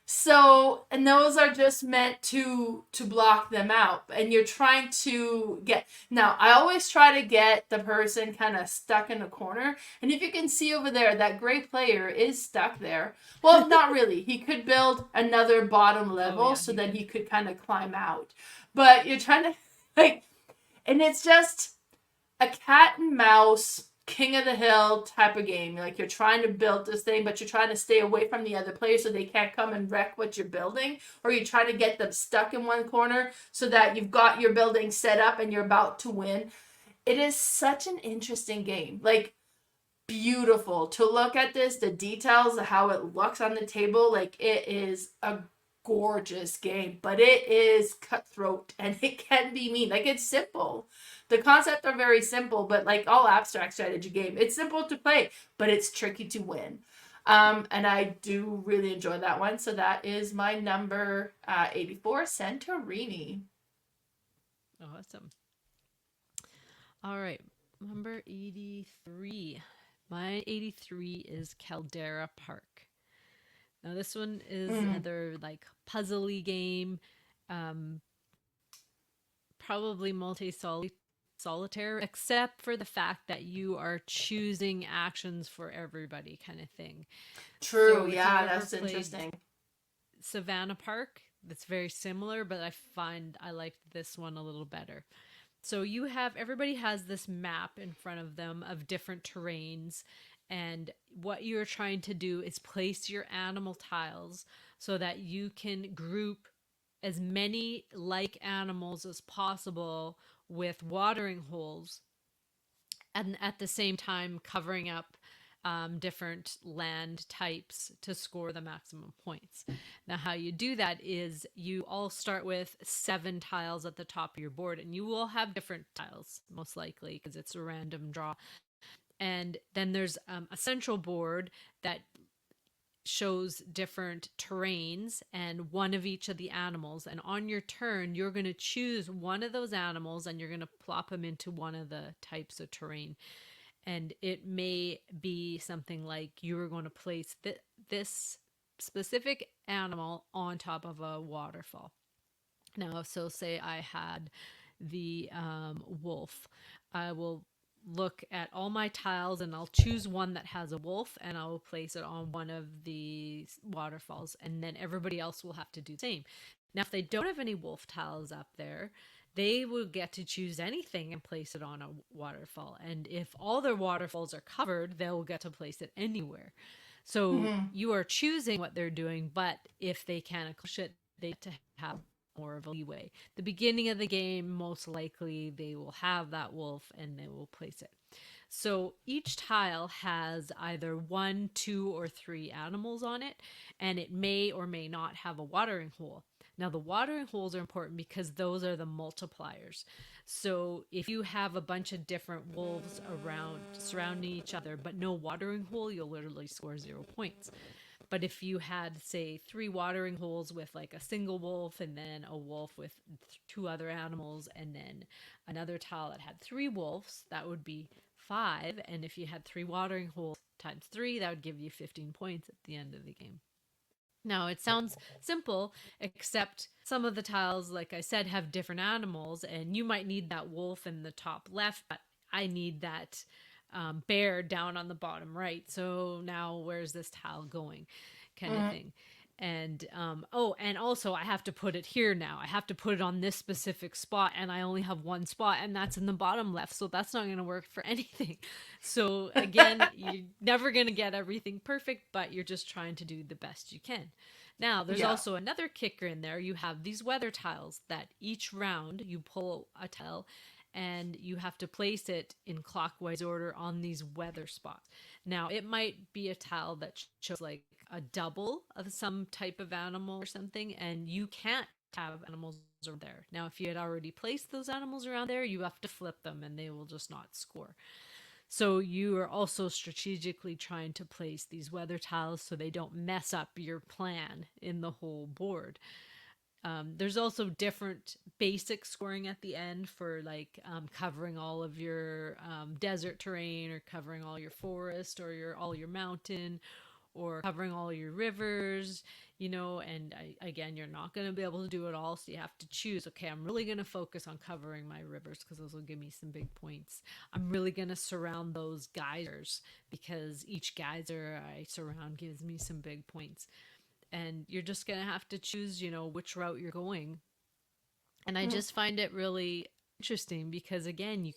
So, and those are just meant to block them out. And you're trying to get, now I always try to get the person kind of stuck in a corner. And if you can see over there, that gray player is stuck there. Well, not really. He could build another bottom level so that he could kind of climb out. But you're trying to, like, and it's just a cat and mouse, King of the Hill type of game. Like you're trying to build this thing, but you're trying to stay away from the other players so they can't come and wreck what you're building. Or you're trying to get them stuck in one corner so that you've got your building set up and you're about to win. It is such an interesting game. Like, beautiful to look at this, the details, how it looks on the table. Like, it is a gorgeous game, but it is cutthroat and it can be mean. Like, it's simple. The concepts are very simple, but like all abstract strategy game, it's simple to play, but it's tricky to win. And I do really enjoy that one. So that is my number 84, Santorini. Awesome. All right, number 83. My 83 is Caldera Park. Now this one is another like puzzly game, probably multi-solitaire, except for the fact that you are choosing actions for everybody, kind of thing. True, So yeah, that's interesting. Savannah Park, that's very similar, but I find I like this one a little better. So everybody has this map in front of them of different terrains, and what you're trying to do is place your animal tiles so that you can group as many like animals as possible with watering holes, and at the same time covering up different land types to score the maximum points. Now, how you do that is you all start with 7 tiles at the top of your board, and you will have different tiles, most likely, because it's a random draw. And then there's a central board that shows different terrains and one of each of the animals. And on your turn, you're going to choose one of those animals and you're going to plop them into one of the types of terrain. And it may be something like you are going to place this specific animal on top of a waterfall. Now, so say I had the wolf. I will look at all my tiles and I'll choose one that has a wolf and I'll place it on one of the waterfalls, and then everybody else will have to do the same. Now, if they don't have any wolf tiles up there, they will get to choose anything and place it on a waterfall. And if all their waterfalls are covered, they'll get to place it anywhere. So you are choosing what they're doing, but if they can't accomplish it, they have to have more of a leeway. The beginning of the game, most likely they will have that wolf and they will place it. So each tile has either 1, 2, or 3 animals on it, and it may or may not have a watering hole. Now, the watering holes are important because those are the multipliers. So if you have a bunch of different wolves around surrounding each other, but no watering hole, you'll literally score 0 points. But if you had, say, 3 watering holes with like a single wolf and then a wolf with 2 other animals and then another tile that had 3 wolves, that would be 5. And if you had 3 watering holes times 3, that would give you 15 points at the end of the game. Now, it sounds simple, except some of the tiles, like I said, have different animals, and you might need that wolf in the top left, but I need that bear down on the bottom right. So now where's this tile going? Kind of thing. And and also I have to put it here now. I have to put it on this specific spot, and I only have one spot, and that's in the bottom left. So that's not going to work for anything. So again, you're never going to get everything perfect, but you're just trying to do the best you can. Now, there's also another kicker in there. You have these weather tiles that each round you pull a tile and you have to place it in clockwise order on these weather spots. Now, it might be a tile that shows like a double of some type of animal or something, and you can't have animals around there. Now, if you had already placed those animals around there, you have to flip them and they will just not score. So you are also strategically trying to place these weather tiles so they don't mess up your plan in the whole board. There's also different basic scoring at the end for like covering all of your desert terrain, or covering all your forest, or all your mountain, or covering all your rivers, and again, you're not going to be able to do it all. So you have to choose, okay, I'm really going to focus on covering my rivers because those will give me some big points. I'm really going to surround those geysers because each geyser I surround gives me some big points. And you're just going to have to choose, which route you're going. And I just find it really interesting because, again, you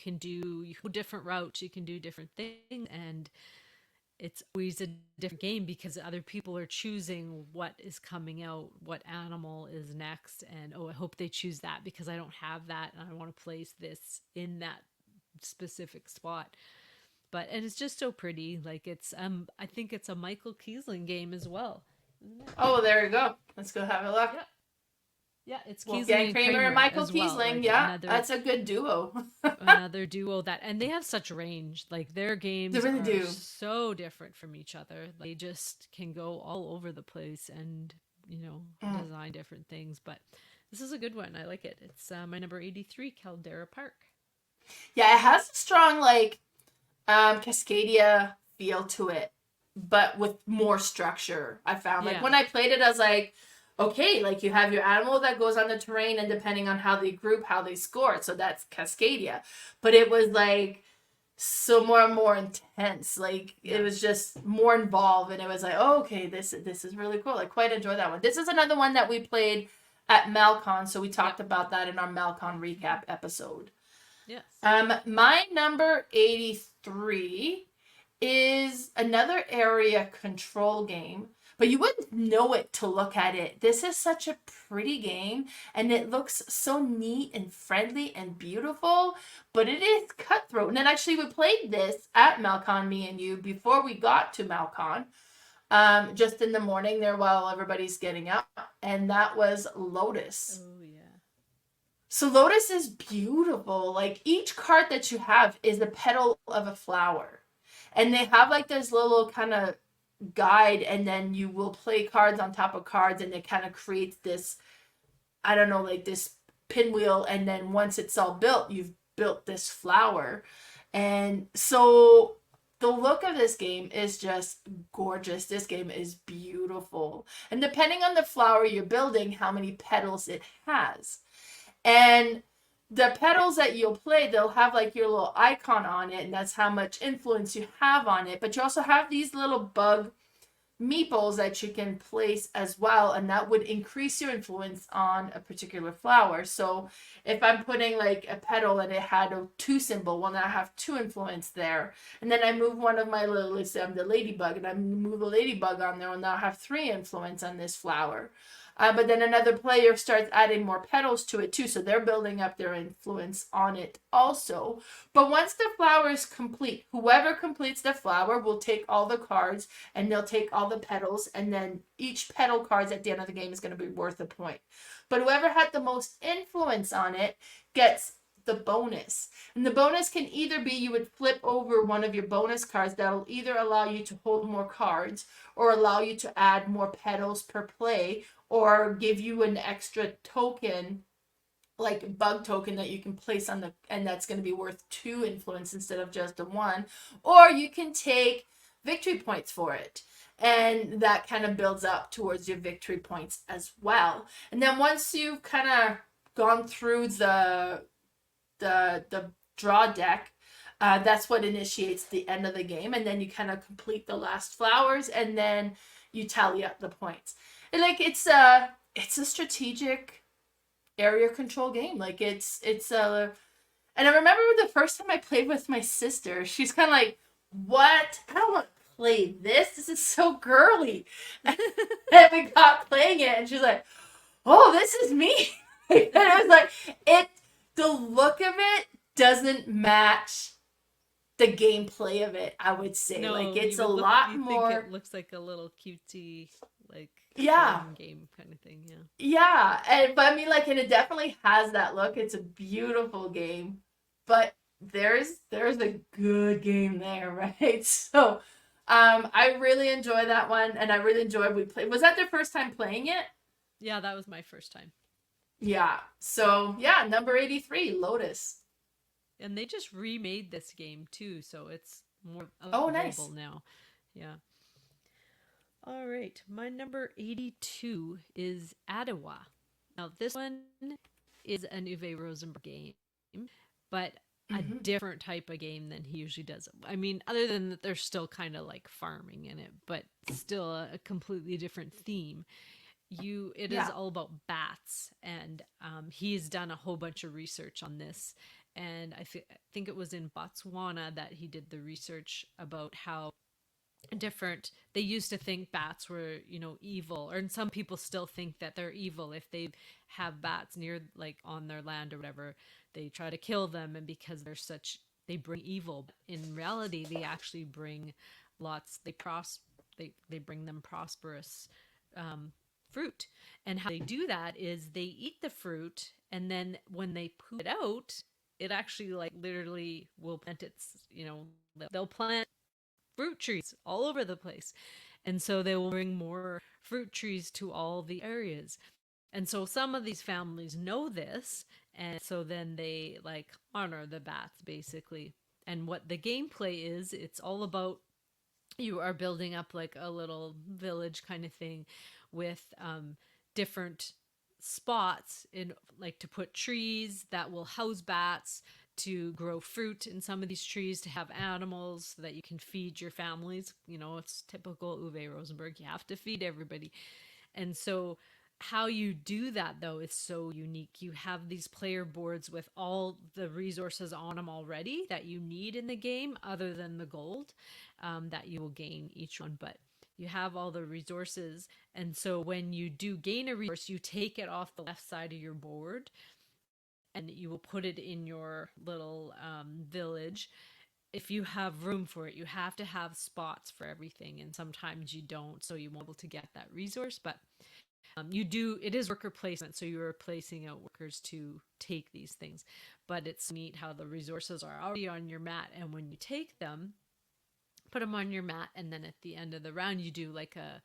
go different routes, you can do different things, and it's always a different game because other people are choosing what is coming out, what animal is next, and I hope they choose that because I don't have that and I want to place this in that specific spot. And it's just so pretty. Like it's I think it's a Michael Kiesling game as well, isn't it? Oh, there you go. Let's go have a look. Yeah. Yeah, it's Wolfgang Kiesling and Kramer and Michael as well. Kiesling. Like Yeah, that's a good duo. another duo and they have such range. Like their games They really do. so different from each other. They just can go all over the place and design different things. But this is a good one. I like it. It's my number 83, Caldera Park. Yeah, it has a strong Cascadia feel to it, but with more structure. I found like when I played it, I was like, okay, like you have your animal that goes on the terrain, and depending on how they group, how they score it. So that's Cascadia. But it was like so more and more intense. Like it was just more involved, and it was like, oh, okay, this is really cool. I quite enjoy that one. This is another one that we played at Malcon, so we talked about that in our Malcon recap episode. Yes. My number 83 is another area control game, but you wouldn't know it to look at it. This is such a pretty game, and it looks so neat and friendly and beautiful, but it is cutthroat. And then actually we played this at Malcon, me and you, before we got to Malcon, just in the morning there while everybody's getting up, and that was Lotus. Oh, yeah. So Lotus is beautiful. Like each card that you have is a petal of a flower. And they have like this little kind of guide, and then you will play cards on top of cards, and it kind of creates this, I don't know, like this pinwheel. And then once it's all built, you've built this flower. And so the look of this game is just gorgeous. This game is beautiful. And depending on the flower you're building, how many petals it has. And the petals that you'll play, they'll have like your little icon on it, and that's how much influence you have on it. But you also have these little bug meeples that you can place as well, and that would increase your influence on a particular flower. So if I'm putting like a petal and it had a 2 symbol, well, now I have 2 influence there. And then I move one of my little, let's say I'm the ladybug, and I move the ladybug on there, and now I have 3 influence on this flower. But then another player starts adding more petals to it too, so they're building up their influence on it also. But once the flower is complete, whoever completes the flower will take all the cards, and they'll take all the petals, and then each petal cards at the end of the game is going to be worth a point. But whoever had the most influence on it gets the bonus. And the bonus can either be you would flip over one of your bonus cards that'll either allow you to hold more cards, or allow you to add more petals per play, or give you an extra token like bug token that you can place on the, and that's going to be worth 2 influence instead of just a 1, or you can take victory points for it, and that kind of builds up towards your victory points as well. And then once you've kind of gone through the draw deck, that's what initiates the end of the game, and then you kind of complete the last flowers, and then you tally up the points. And like it's a strategic area control game. Like it's a, and I remember the first time I played with my sister, she's kind of like, "What? I don't want to play this. This is so girly." And we got playing it, and she's like, "Oh, this is me." And I was like, it. The look of it doesn't match the gameplay of it. I would say, No, like it's you a would look. lot You think more. it looks like a little cutesy, like Yeah, fun game kind of thing. Yeah. yeah, and but I mean, like, and it definitely has that look. It's a beautiful game, but there's a good game there, right? So, I really enjoy that one, and I really enjoyed we played. Was that their first time playing it? Yeah, that was my first time. Yeah. So yeah, number 83, Lotus. And they just remade this game too, so it's more Oh, available nice. now. Yeah. All right. My number 82 is Atiwa. Now, this one is an Uwe Rosenberg game, but a Mm-hmm. different type of game than he usually does. I mean, other than that, there's still kind of like farming in it, but still a completely different theme. It is Yeah. all about bats, and he's done a whole bunch of research on this. And I think it was in Botswana that he did the research about how different they used to think bats were, evil, or and some people still think that they're evil if they have bats near, like, on their land or whatever. They try to kill them, and because they bring evil. In reality, they actually bring lots they bring them prosperous um, fruit. And how they do that is they eat the fruit, and then when they poop it out, it actually, like, literally will plant they'll plant fruit trees all over the place. And so they will bring more fruit trees to all the areas. And so some of these families know this, and so then they, like, honor the bats basically. And what the gameplay is, it's all about, you are building up like a little village kind of thing with different spots in, like, to put trees that will house bats, to grow fruit in some of these trees, to have animals so that you can feed your families. It's typical Uwe Rosenberg. You have to feed everybody. And so how you do that, though, is so unique. You have these player boards with all the resources on them already that you need in the game, other than the gold that you will gain each one. But you have all the resources. And so when you do gain a resource, you take it off the left side of your board and you will put it in your little village. If you have room for it, you have to have spots for everything, and sometimes you don't, so you won't be able to get that resource. But you do, it is worker placement, so you're placing out workers to take these things. But it's neat how the resources are already on your mat, and when you take them, put them on your mat, and then at the end of the round you do like a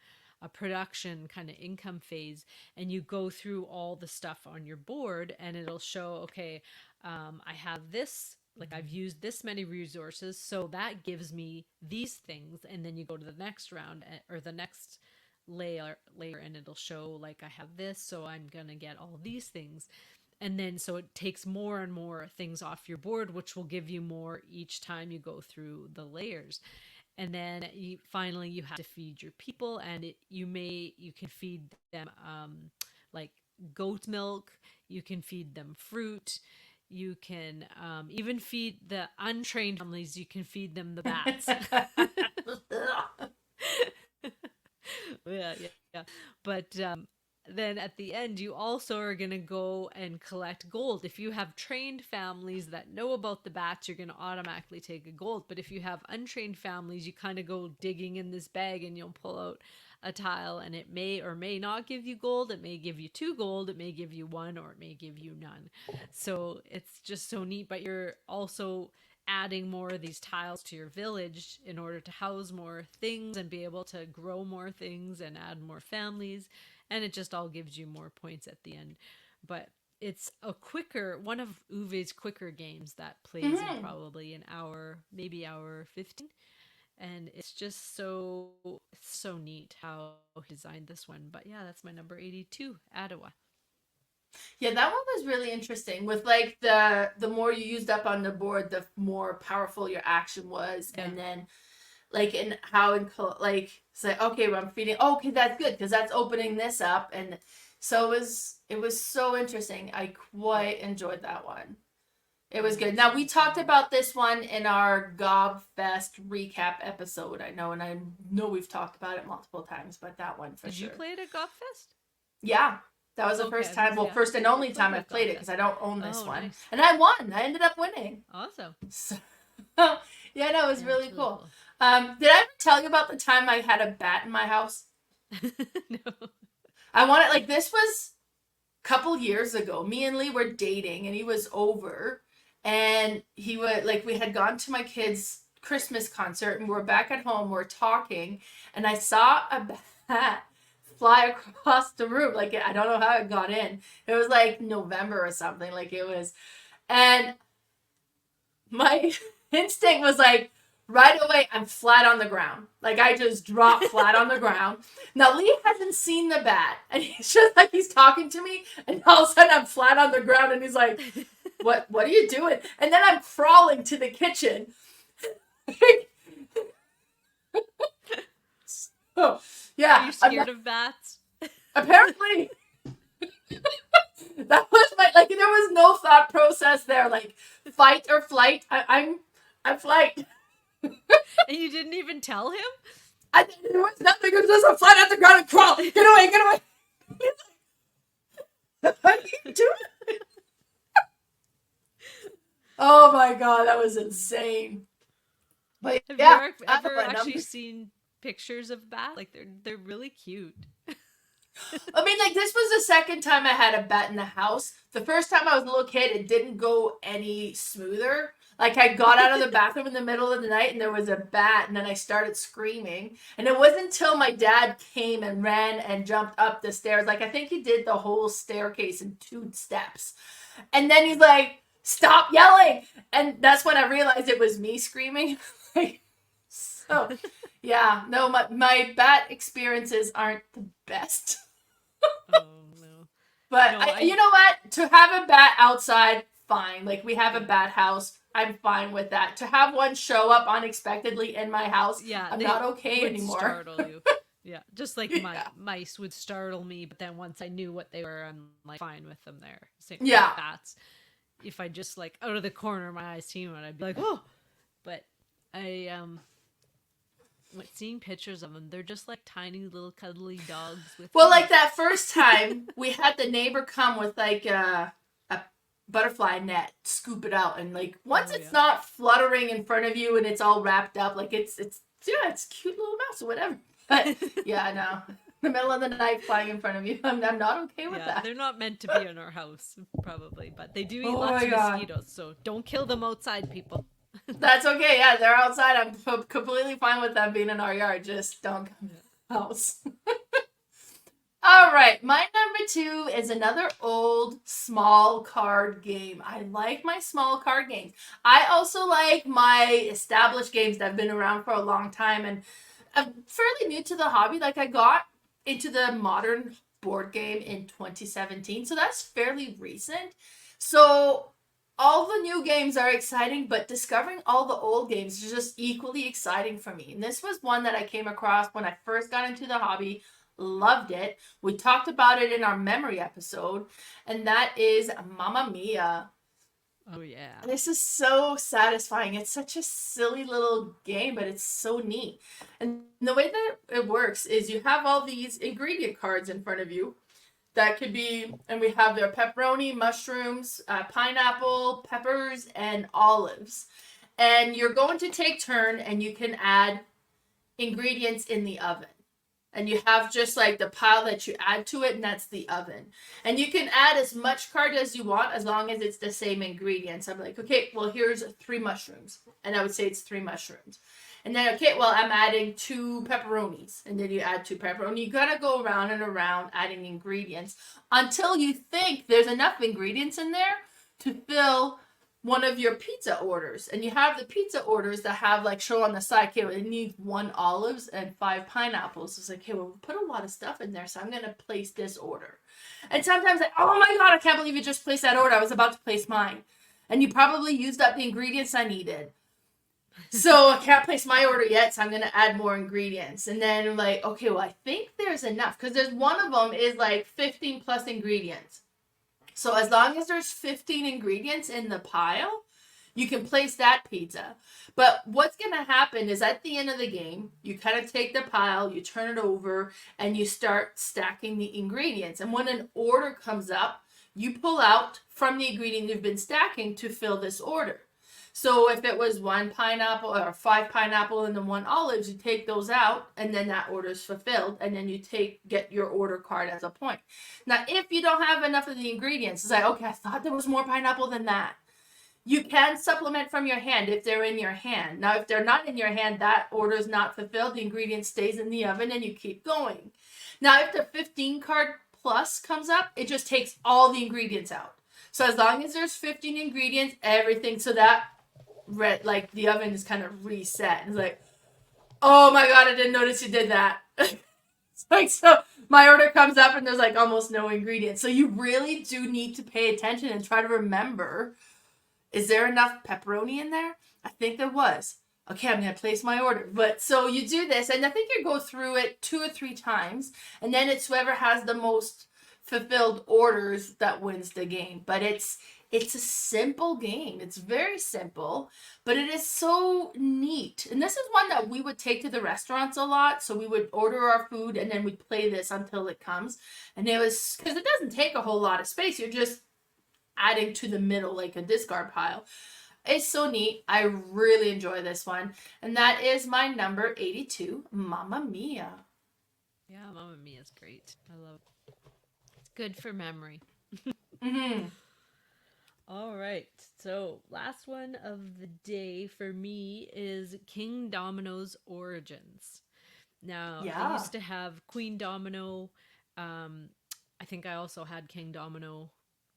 production kind of income phase, and you go through all the stuff on your board, and it'll show, okay, I have this, like, I've used this many resources, so that gives me these things. And then you go to the next round, or the next layer, and it'll show, like, I have this, so I'm gonna get all these things. And then so it takes more and more things off your board, which will give you more each time you go through the layers. And then finally you have to feed your people, and you can feed them like goat milk, you can feed them fruit, you can even feed the untrained families, you can feed them the bats. Yeah. But then at the end, you also are going to go and collect gold. If you have trained families that know about the bats, you're going to automatically take a gold. But if you have untrained families, you kind of go digging in this bag, and you'll pull out a tile, and it may or may not give you gold. It may give you 2 gold, it may give you 1, or it may give you none. So it's just so neat. But you're also adding more of these tiles to your village in order to house more things and be able to grow more things and add more families, and it just all gives you more points at the end. But it's a quicker one of Uwe's quicker games that plays in Hmm. probably an hour, maybe hour 15. And it's just so neat how he designed this one. But yeah, that's my number 82, Atiwa. Yeah, that one was really interesting. With like the more you used up on the board, the more powerful your action was, Yeah. and then like in how in like it's like okay, well, I'm feeding. Oh, okay, that's good because that's opening this up, and so it was so interesting. I quite enjoyed that one. It was good. Now we talked about this one in our Gobfest recap episode. I know, and I know we've talked about it multiple times, but that one for Did you sure. play it at Gobfest? Yeah, that was the Okay, I first was gonna time. say Well, I've first and never only played time it I've at played it because Gobfest. I don't own this Oh, one, nice. and I won. I ended up winning. Awesome. So, yeah, no, it was Yeah, really it's really cool. cool. Did I ever tell you about the time I had a bat in my house? No. I wanted like this was a couple years ago. Me and Lee were dating, and he was over, and he would like we had gone to my kids' Christmas concert, and we were back at home. We're talking, and I saw a bat fly across the room. Like I don't know how it got in. It was like November or something. Like it was, and my instinct was like right away I'm flat on the ground, like I just dropped flat on the ground. Now Lee hasn't seen the bat, and he's just like he's talking to me, and all of a sudden I'm flat on the ground, and he's like, what are you doing? And then I'm crawling to the kitchen. Oh Are yeah, you scared of bats? apparently that was my like there was no thought process there, like fight or flight. I'm flight. And you didn't even tell him? There was nothing. It was just a flat on the ground and crawl. Get away, get away. What are you doing? Oh my god, that was insane. But Have you yeah, ever my actually number. seen pictures of bats? Like they're really cute. I mean, like this was the second time I had a bat in the house. The first time I was a little kid, it didn't go any smoother. Like I got out of the bathroom in the middle of the night and there was a bat, and then I started screaming. And it wasn't until my dad came and ran and jumped up the stairs. Like I think he did the whole staircase in 2 steps. And then he's like, "Stop yelling!" And that's when I realized it was me screaming. Like, so, yeah, no, my bat experiences aren't the best. Oh no. But No, you I know what? To have a bat outside, fine. Like we have a bat house. I'm fine with that. To have one show up unexpectedly in my house, yeah, I'm they not okay would anymore. startle you. Yeah, just like my Yeah. mice would startle me, but then once I knew what they were, I'm like fine with them there. Same with Yeah. bats. If I just like out of the corner of my eyes seen one, I'd be like, oh. But I like seeing pictures of them, they're just like tiny little cuddly dogs with. Well, wings. like that first time, we had the neighbor come with like a butterfly net, scoop it out, and like once Oh it's yeah. not fluttering in front of you and it's all wrapped up, like it's yeah, it's a cute little mouse or whatever. But yeah, no, the middle of the night flying in front of you, I'm not okay with Yeah, that. they're not meant to be in our house, probably, but they do eat Oh lots my of god. mosquitoes, so don't kill them outside, people. That's okay. Yeah, they're outside. I'm completely fine with them being in our yard. Just don't come Yeah. to the house. All right, my number 2 is another old small card game. I like my small card games. I also like my established games that have been around for a long time, and I'm fairly new to the hobby. Like I got into the modern board game in 2017, so that's fairly recent. So all the new games are exciting, but discovering all the old games is just equally exciting for me. And this was one that I came across when I first got into the hobby. Loved it. We talked about it in our memory episode, and that is Mamma Mia. Oh yeah. This is so satisfying. It's such a silly little game, but it's so neat. And the way that it works is you have all these ingredient cards in front of you that could be, and we have their pepperoni, mushrooms, pineapple, peppers, and olives. And you're going to take turn, and you can add ingredients in the oven. And you have just like the pile that you add to it, and that's the oven. And you can add as much card as you want as long as it's the same ingredients. I'm like, okay, well, here's 3 mushrooms. And I would say it's 3 mushrooms. And then, okay, well, I'm adding 2 pepperonis. And then you add 2 pepperoni. You gotta go around and around adding ingredients until you think there's enough ingredients in there to fill one of your pizza orders. And you have the pizza orders that have like show on the side, okay, well, it needs 1 olives and 5 pineapples. It's like, okay, well, we put a lot of stuff in there, so I'm gonna place this order. And sometimes like, oh my god, I can't believe you just placed that order. I was about to place mine. And you probably used up the ingredients I needed. So I can't place my order yet, so I'm gonna add more ingredients. And then I'm like, okay, well, I think there's enough. Because there's one of them is like 15 plus ingredients. So as long as there's 15 ingredients in the pile, you can place that pizza. But what's going to happen is at the end of the game, you kind of take the pile, you turn it over, and you start stacking the ingredients. And when an order comes up, you pull out from the ingredient you've been stacking to fill this order. So if it was 1 pineapple or 5 pineapple and then 1 olives, you take those out and then that order is fulfilled, and then you get your order card as a point. Now, if you don't have enough of the ingredients, it's like, okay, I thought there was more pineapple than that. You can supplement from your hand if they're in your hand. Now, if they're not in your hand, that order is not fulfilled. The ingredient stays in the oven and you keep going. Now, if the 15 card plus comes up, it just takes all the ingredients out. So as long as there's 15 ingredients, everything, so that like the oven is kind of reset. It's like, oh my god, I didn't notice you did that. It's like, so my order comes up and there's like almost no ingredients. So you really do need to pay attention and try to remember, is there enough pepperoni in there? I think there was. Okay, I'm gonna place my order. But so you do this, and I think you go through it 2 or 3 times, and then it's whoever has the most fulfilled orders that wins the game. But it's a simple game. It's very simple, but it is so neat. And this is one that we would take to the restaurants a lot. So we would order our food and then we'd play this until it comes. And it was, because it doesn't take a whole lot of space. You're just adding to the middle like a discard pile. It's so neat. I really enjoy this one. And that is my number 82, Mamma Mia. Yeah, Mamma Mia is great. I love it. It's good for memory. Mm-hmm. All right. So, last one of the day for me is Kingdomino Origins. Now, I used to have Queen Domino. I think I also had Kingdomino,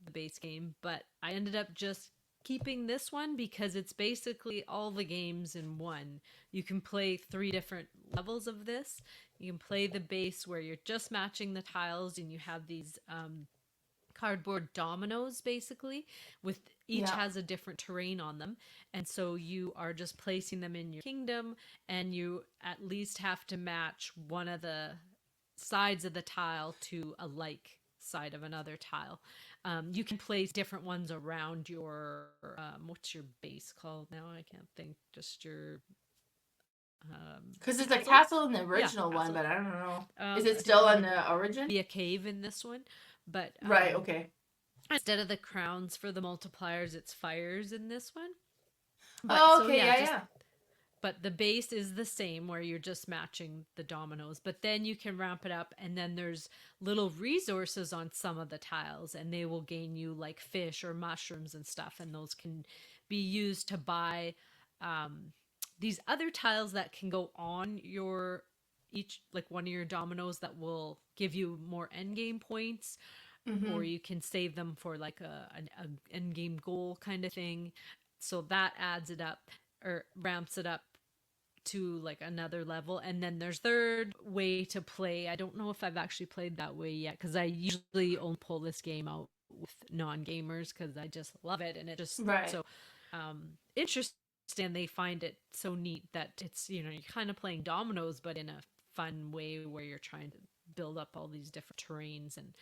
the base game, but I ended up just keeping this one because it's basically all the games in one. You can play 3 different levels of this. You can play the base where you're just matching the tiles and you have these cardboard dominoes basically, with each has a different terrain on them, and so you are just placing them in your kingdom, and you at least have to match one of the sides of the tile to a like side of another tile. You can place different ones around your what's your base called now? I can't think. Just your because it's a castle in the original one, but I don't know. Is it still in the origin? Be a cave in this one, but right. Okay. Instead of the crowns for the multipliers, it's fires in this one. But, oh, okay, so yeah. But the base is the same where you're just matching the dominoes. But then you can ramp it up, and then there's little resources on some of the tiles, and they will gain you like fish or mushrooms and stuff, and those can be used to buy these other tiles that can go on your each, like one of your dominoes, that will give you more end game points. Mm-hmm. Or you can save them for like an end game goal kind of thing. So that adds it up or ramps it up to like another level. And then there's third way to play. I don't know if I've actually played that way yet, because I usually only pull this game out with non-gamers because I just love it, and it just so interesting. They find it so neat that it's, you know, you're kind of playing dominoes but in a fun way where you're trying to build up all these different terrains and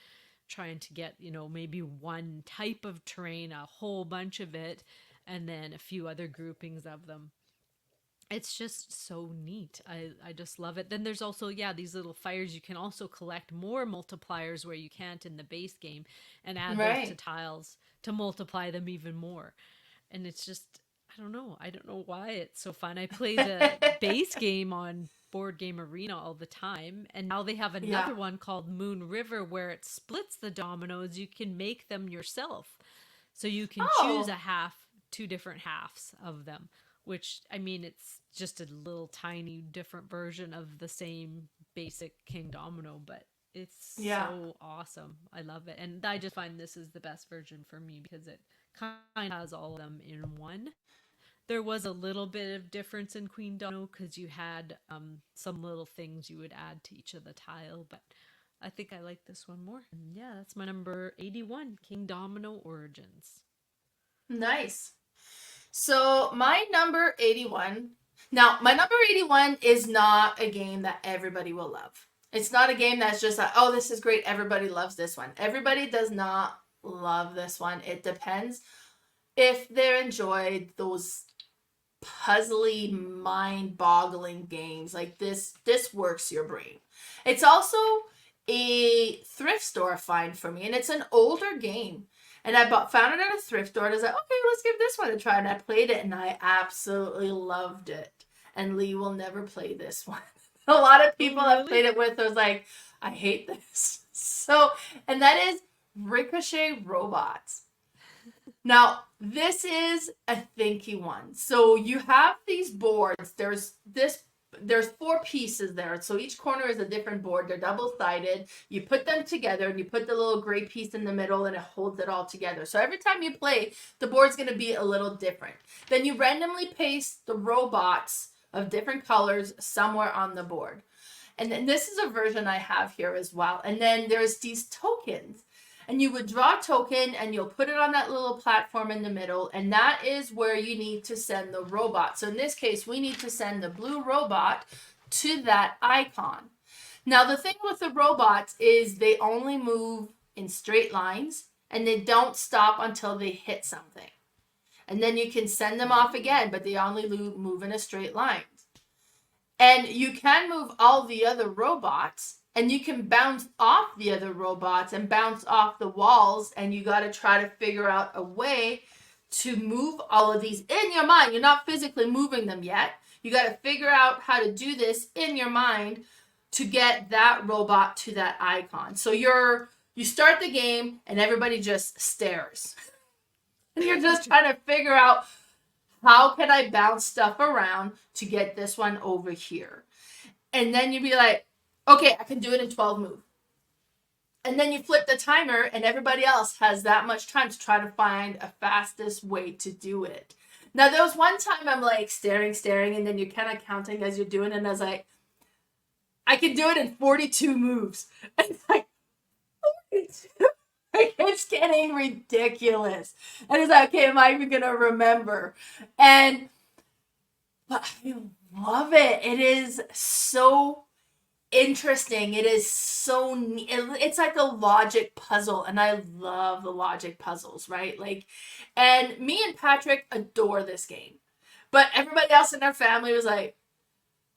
trying to get, you know, maybe one type of terrain, a whole bunch of it, and then a few other groupings of them. It's just so neat. I just love it. Then there's also, these little fires. You can also collect more multipliers where you can't in the base game, and add those to tiles to multiply them even more. And it's just, I don't know why it's so fun. I play the base game on Boardgame Arena all the time, and now they have another one called Moon River where it splits the dominoes. You can make them yourself, so you can choose 2 different halves of them, which, I mean, it's just a little tiny different version of the same basic Kingdomino, but it's Yeah. so awesome. I love it. And I just find this is the best version for me because it kind of has all of them in one. There was a little bit of difference in Queen Domino because you had some little things you would add to each of the tile, but I think I like this one more. And yeah, that's my number 81, Kingdomino Origins. Nice. So my number 81. Now, my number 81 is not a game that everybody will love. It's not a game that's just like, oh, this is great. Everybody loves this one. Everybody does not love this one. It depends if they enjoyed those puzzly, mind-boggling games. Like this works your brain. It's also a thrift store find for me, and it's an older game. And I found it at a thrift store, and I was like, okay, let's give this one a try. And I played it, and I absolutely loved it. And Lee will never play this one. A lot of people I've played it with, I was like, I hate this. So, and that is Ricochet Robots. Now, this is a thinky one. So you have these boards. There's 4 pieces there. So each corner is a different board. They're double-sided. You put them together and you put the little gray piece in the middle and it holds it all together. So every time you play, the board's going to be a little different. Then you randomly paste the robots of different colors somewhere on the board. And then this is a version I have here as well. And then there's these tokens. And you would draw a token and you'll put it on that little platform in the middle. And that is where you need to send the robot. So in this case, we need to send the blue robot to that icon. Now, the thing with the robots is they only move in straight lines and they don't stop until they hit something. And then you can send them off again, but they only move in a straight line. And you can move all the other robots. And you can bounce off the other robots and bounce off the walls. And you got to try to figure out a way to move all of these in your mind. You're not physically moving them yet. You got to figure out how to do this in your mind to get that robot to that icon. So you start the game and everybody just stares. And you're just trying to figure out, how can I bounce stuff around to get this one over here? And then you'd be like, okay, I can do it in 12 moves. And then you flip the timer and everybody else has that much time to try to find a fastest way to do it. Now, there was one time I'm like staring, and then you're kind of counting as you're doing it. And I was like, I can do it in 42 moves. And it's like, 42? It's getting ridiculous. And it's like, okay, am I even going to remember? But I love it. It is so interesting. It is so neat. It's like a logic puzzle, and I love the logic puzzles, right? Like, and me and Patrick adore this game, but everybody else in our family was like,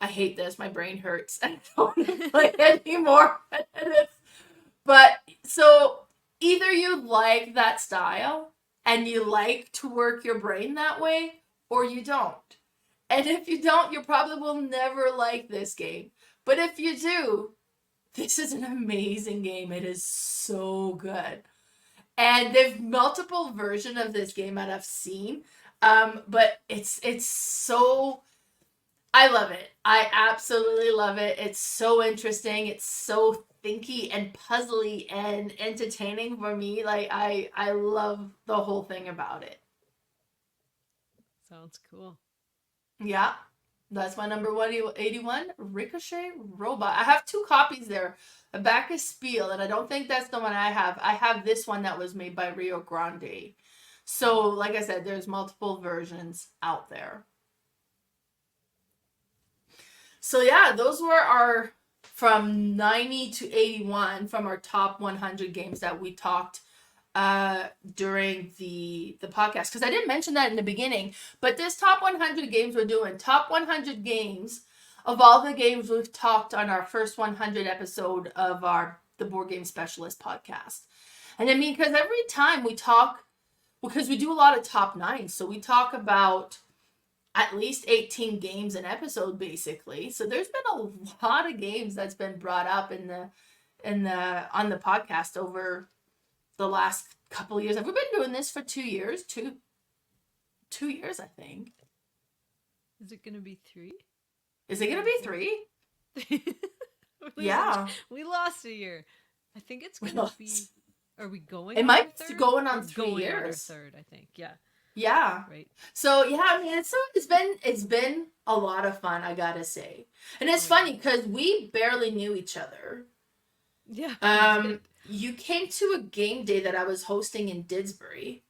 I hate this, my brain hurts, I don't want to play anymore. But so either you like that style and you like to work your brain that way, or you don't. And if you don't, you probably will never like this game. But if you do, this is an amazing game. It is so good. And there's multiple versions of this game that I've seen. But it's so, I love it. I absolutely love it. It's so interesting. It's so thinky and puzzly and entertaining for me. Like I love the whole thing about it. Sounds cool. Yeah. That's my number 81, Ricochet Robot. I have 2 copies there. A Bacchus Spiel, and I don't think that's the one I have. I have this one that was made by Rio Grande. So, like I said, there's multiple versions out there. So, yeah, those were our, from 90 to 81, from our top 100 games that we talked during the podcast, because I didn't mention that in the beginning, but this top 100 games we're doing, top 100 games of all the games we've talked on our first 100 episode of the Board Game Specialist podcast. And I mean, because every time we talk, because we do a lot of top 9, so we talk about at least 18 games an episode, basically. So there's been a lot of games that's been brought up on the podcast over the last couple of years. Have we been doing this for 2 years? Two years, I think. Is it gonna be 3? Is it gonna be 3? We Yeah. we lost a year. I think it's We gonna be. lost. Are we going? It on might our be third? going on We're 3 going on our years. third, I think. Yeah. Yeah. Right. So yeah, I mean, it's been a lot of fun, I gotta say, and it's funny because we barely knew each other. Yeah. We did. You came to a game day that I was hosting in Didsbury.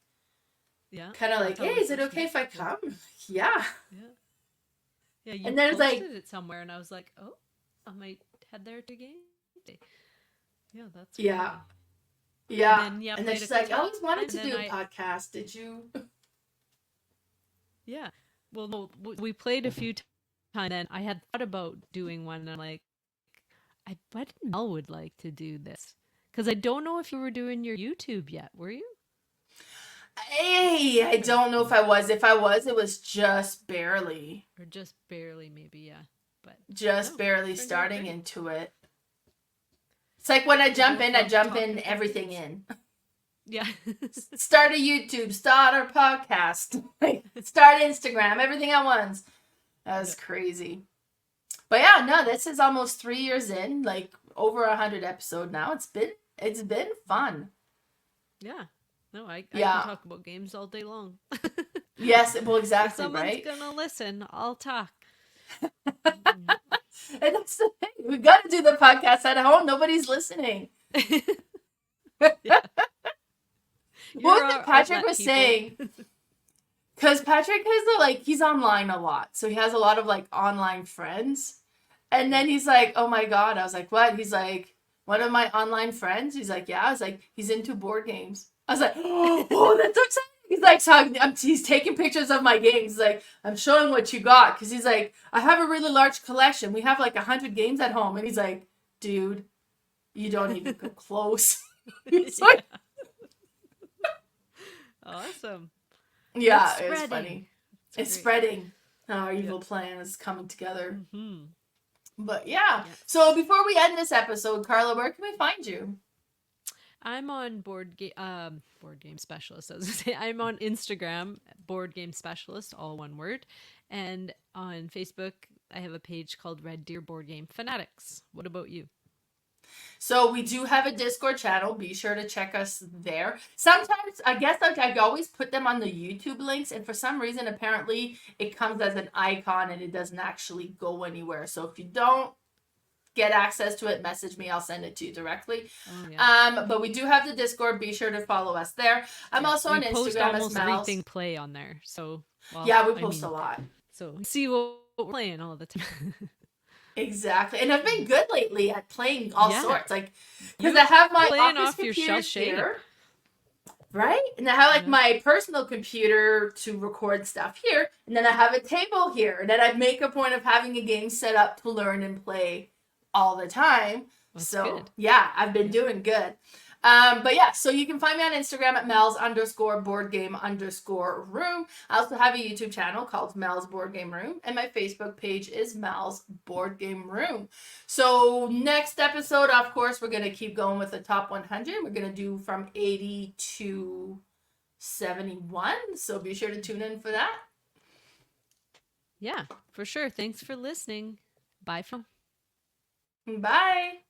Yeah. Kind of like, That's how hey, we is it first okay met. if I come? Yeah. Yeah. Yeah. You And then it's posted like, it somewhere, and I was like, oh, I might head there to game day. Yeah, that's yeah, crazy. yeah. And then And then played she's a like, I couple always wanted times, to and do a I podcast. Did you? yeah. Well, no, we played a few times, and I had thought about doing one, and I'm like, I bet Mel would like to do this because I don't know if you were doing your YouTube yet. Were you? Hey, I don't know if I was. If I was, it was just barely. Or just barely, maybe, yeah. But Just no, barely turned out starting great. into it. It's like when I We jump both in, I love jump talking in about everything games. in. Yeah. Start a YouTube, start our podcast, like start Instagram, everything at once. That was crazy. But yeah, no, this is almost 3 years in, like over 100 episodes now. It's been fun. Yeah. No, I Yeah. can talk about games all day long. Yes, well, If exactly, someone's right? gonna listen, I'll talk. And that's the thing. We got to do the podcast at home. Nobody's listening. Yeah. What was it our Patrick outlet, was people. saying? Because Patrick has he's online a lot. So he has a lot of like online friends. And then he's like, oh my God. I was like, what? He's like, one of my online friends. He's like, yeah. I was like, he's into board games. I was like, oh, that's so exciting. He's like, so he's taking pictures of my games. He's like, I'm showing what you got. Because he's like, I have a really large collection. We have like 100 games at home. And he's like, dude, you don't even come close. He's like, Awesome. yeah, It's it's spreading. funny. It's great. spreading. Our evil plan is coming together. Mm-hmm. But yeah. Yes. So before we end this episode, Carla, where can we find you? I'm on board game specialist. I was gonna say I'm on Instagram, board game specialist, all one word, and on Facebook I have a page called Red Deer Board Game Fanatics. What about you? So we do have a Discord channel. Be sure to check us there. Sometimes, I guess I always put them on the YouTube links, and for some reason, apparently, it comes as an icon and it doesn't actually go anywhere. So if you don't get access to it, message me. I'll send it to you directly. Oh, yeah. But we do have the Discord. Be sure to follow us there. I'm also on We post Instagram as almost Mouse. everything play on there. So Yeah, we post a lot. So see what we're playing all the time. Exactly. And I've been good lately at playing all Yeah. sorts. Like, because I have my Playing office off your computer shell shading. here. Right? And I have like Yeah. my personal computer to record stuff here. And then I have a table here. And then I make a point of having a game set up to learn and play all the time. That's so good. yeah, I've been doing good. But yeah, so you can find me on Instagram at Mel's_boardgame_room. I also have a YouTube channel called Mel's Board Game Room, and my Facebook page is Mel's Board Game Room. So next episode, of course, we're gonna keep going with the top 100. We're gonna do from 80 to 71. So be sure to tune in for that. Yeah, for sure. Thanks for listening. Bye from. Bye.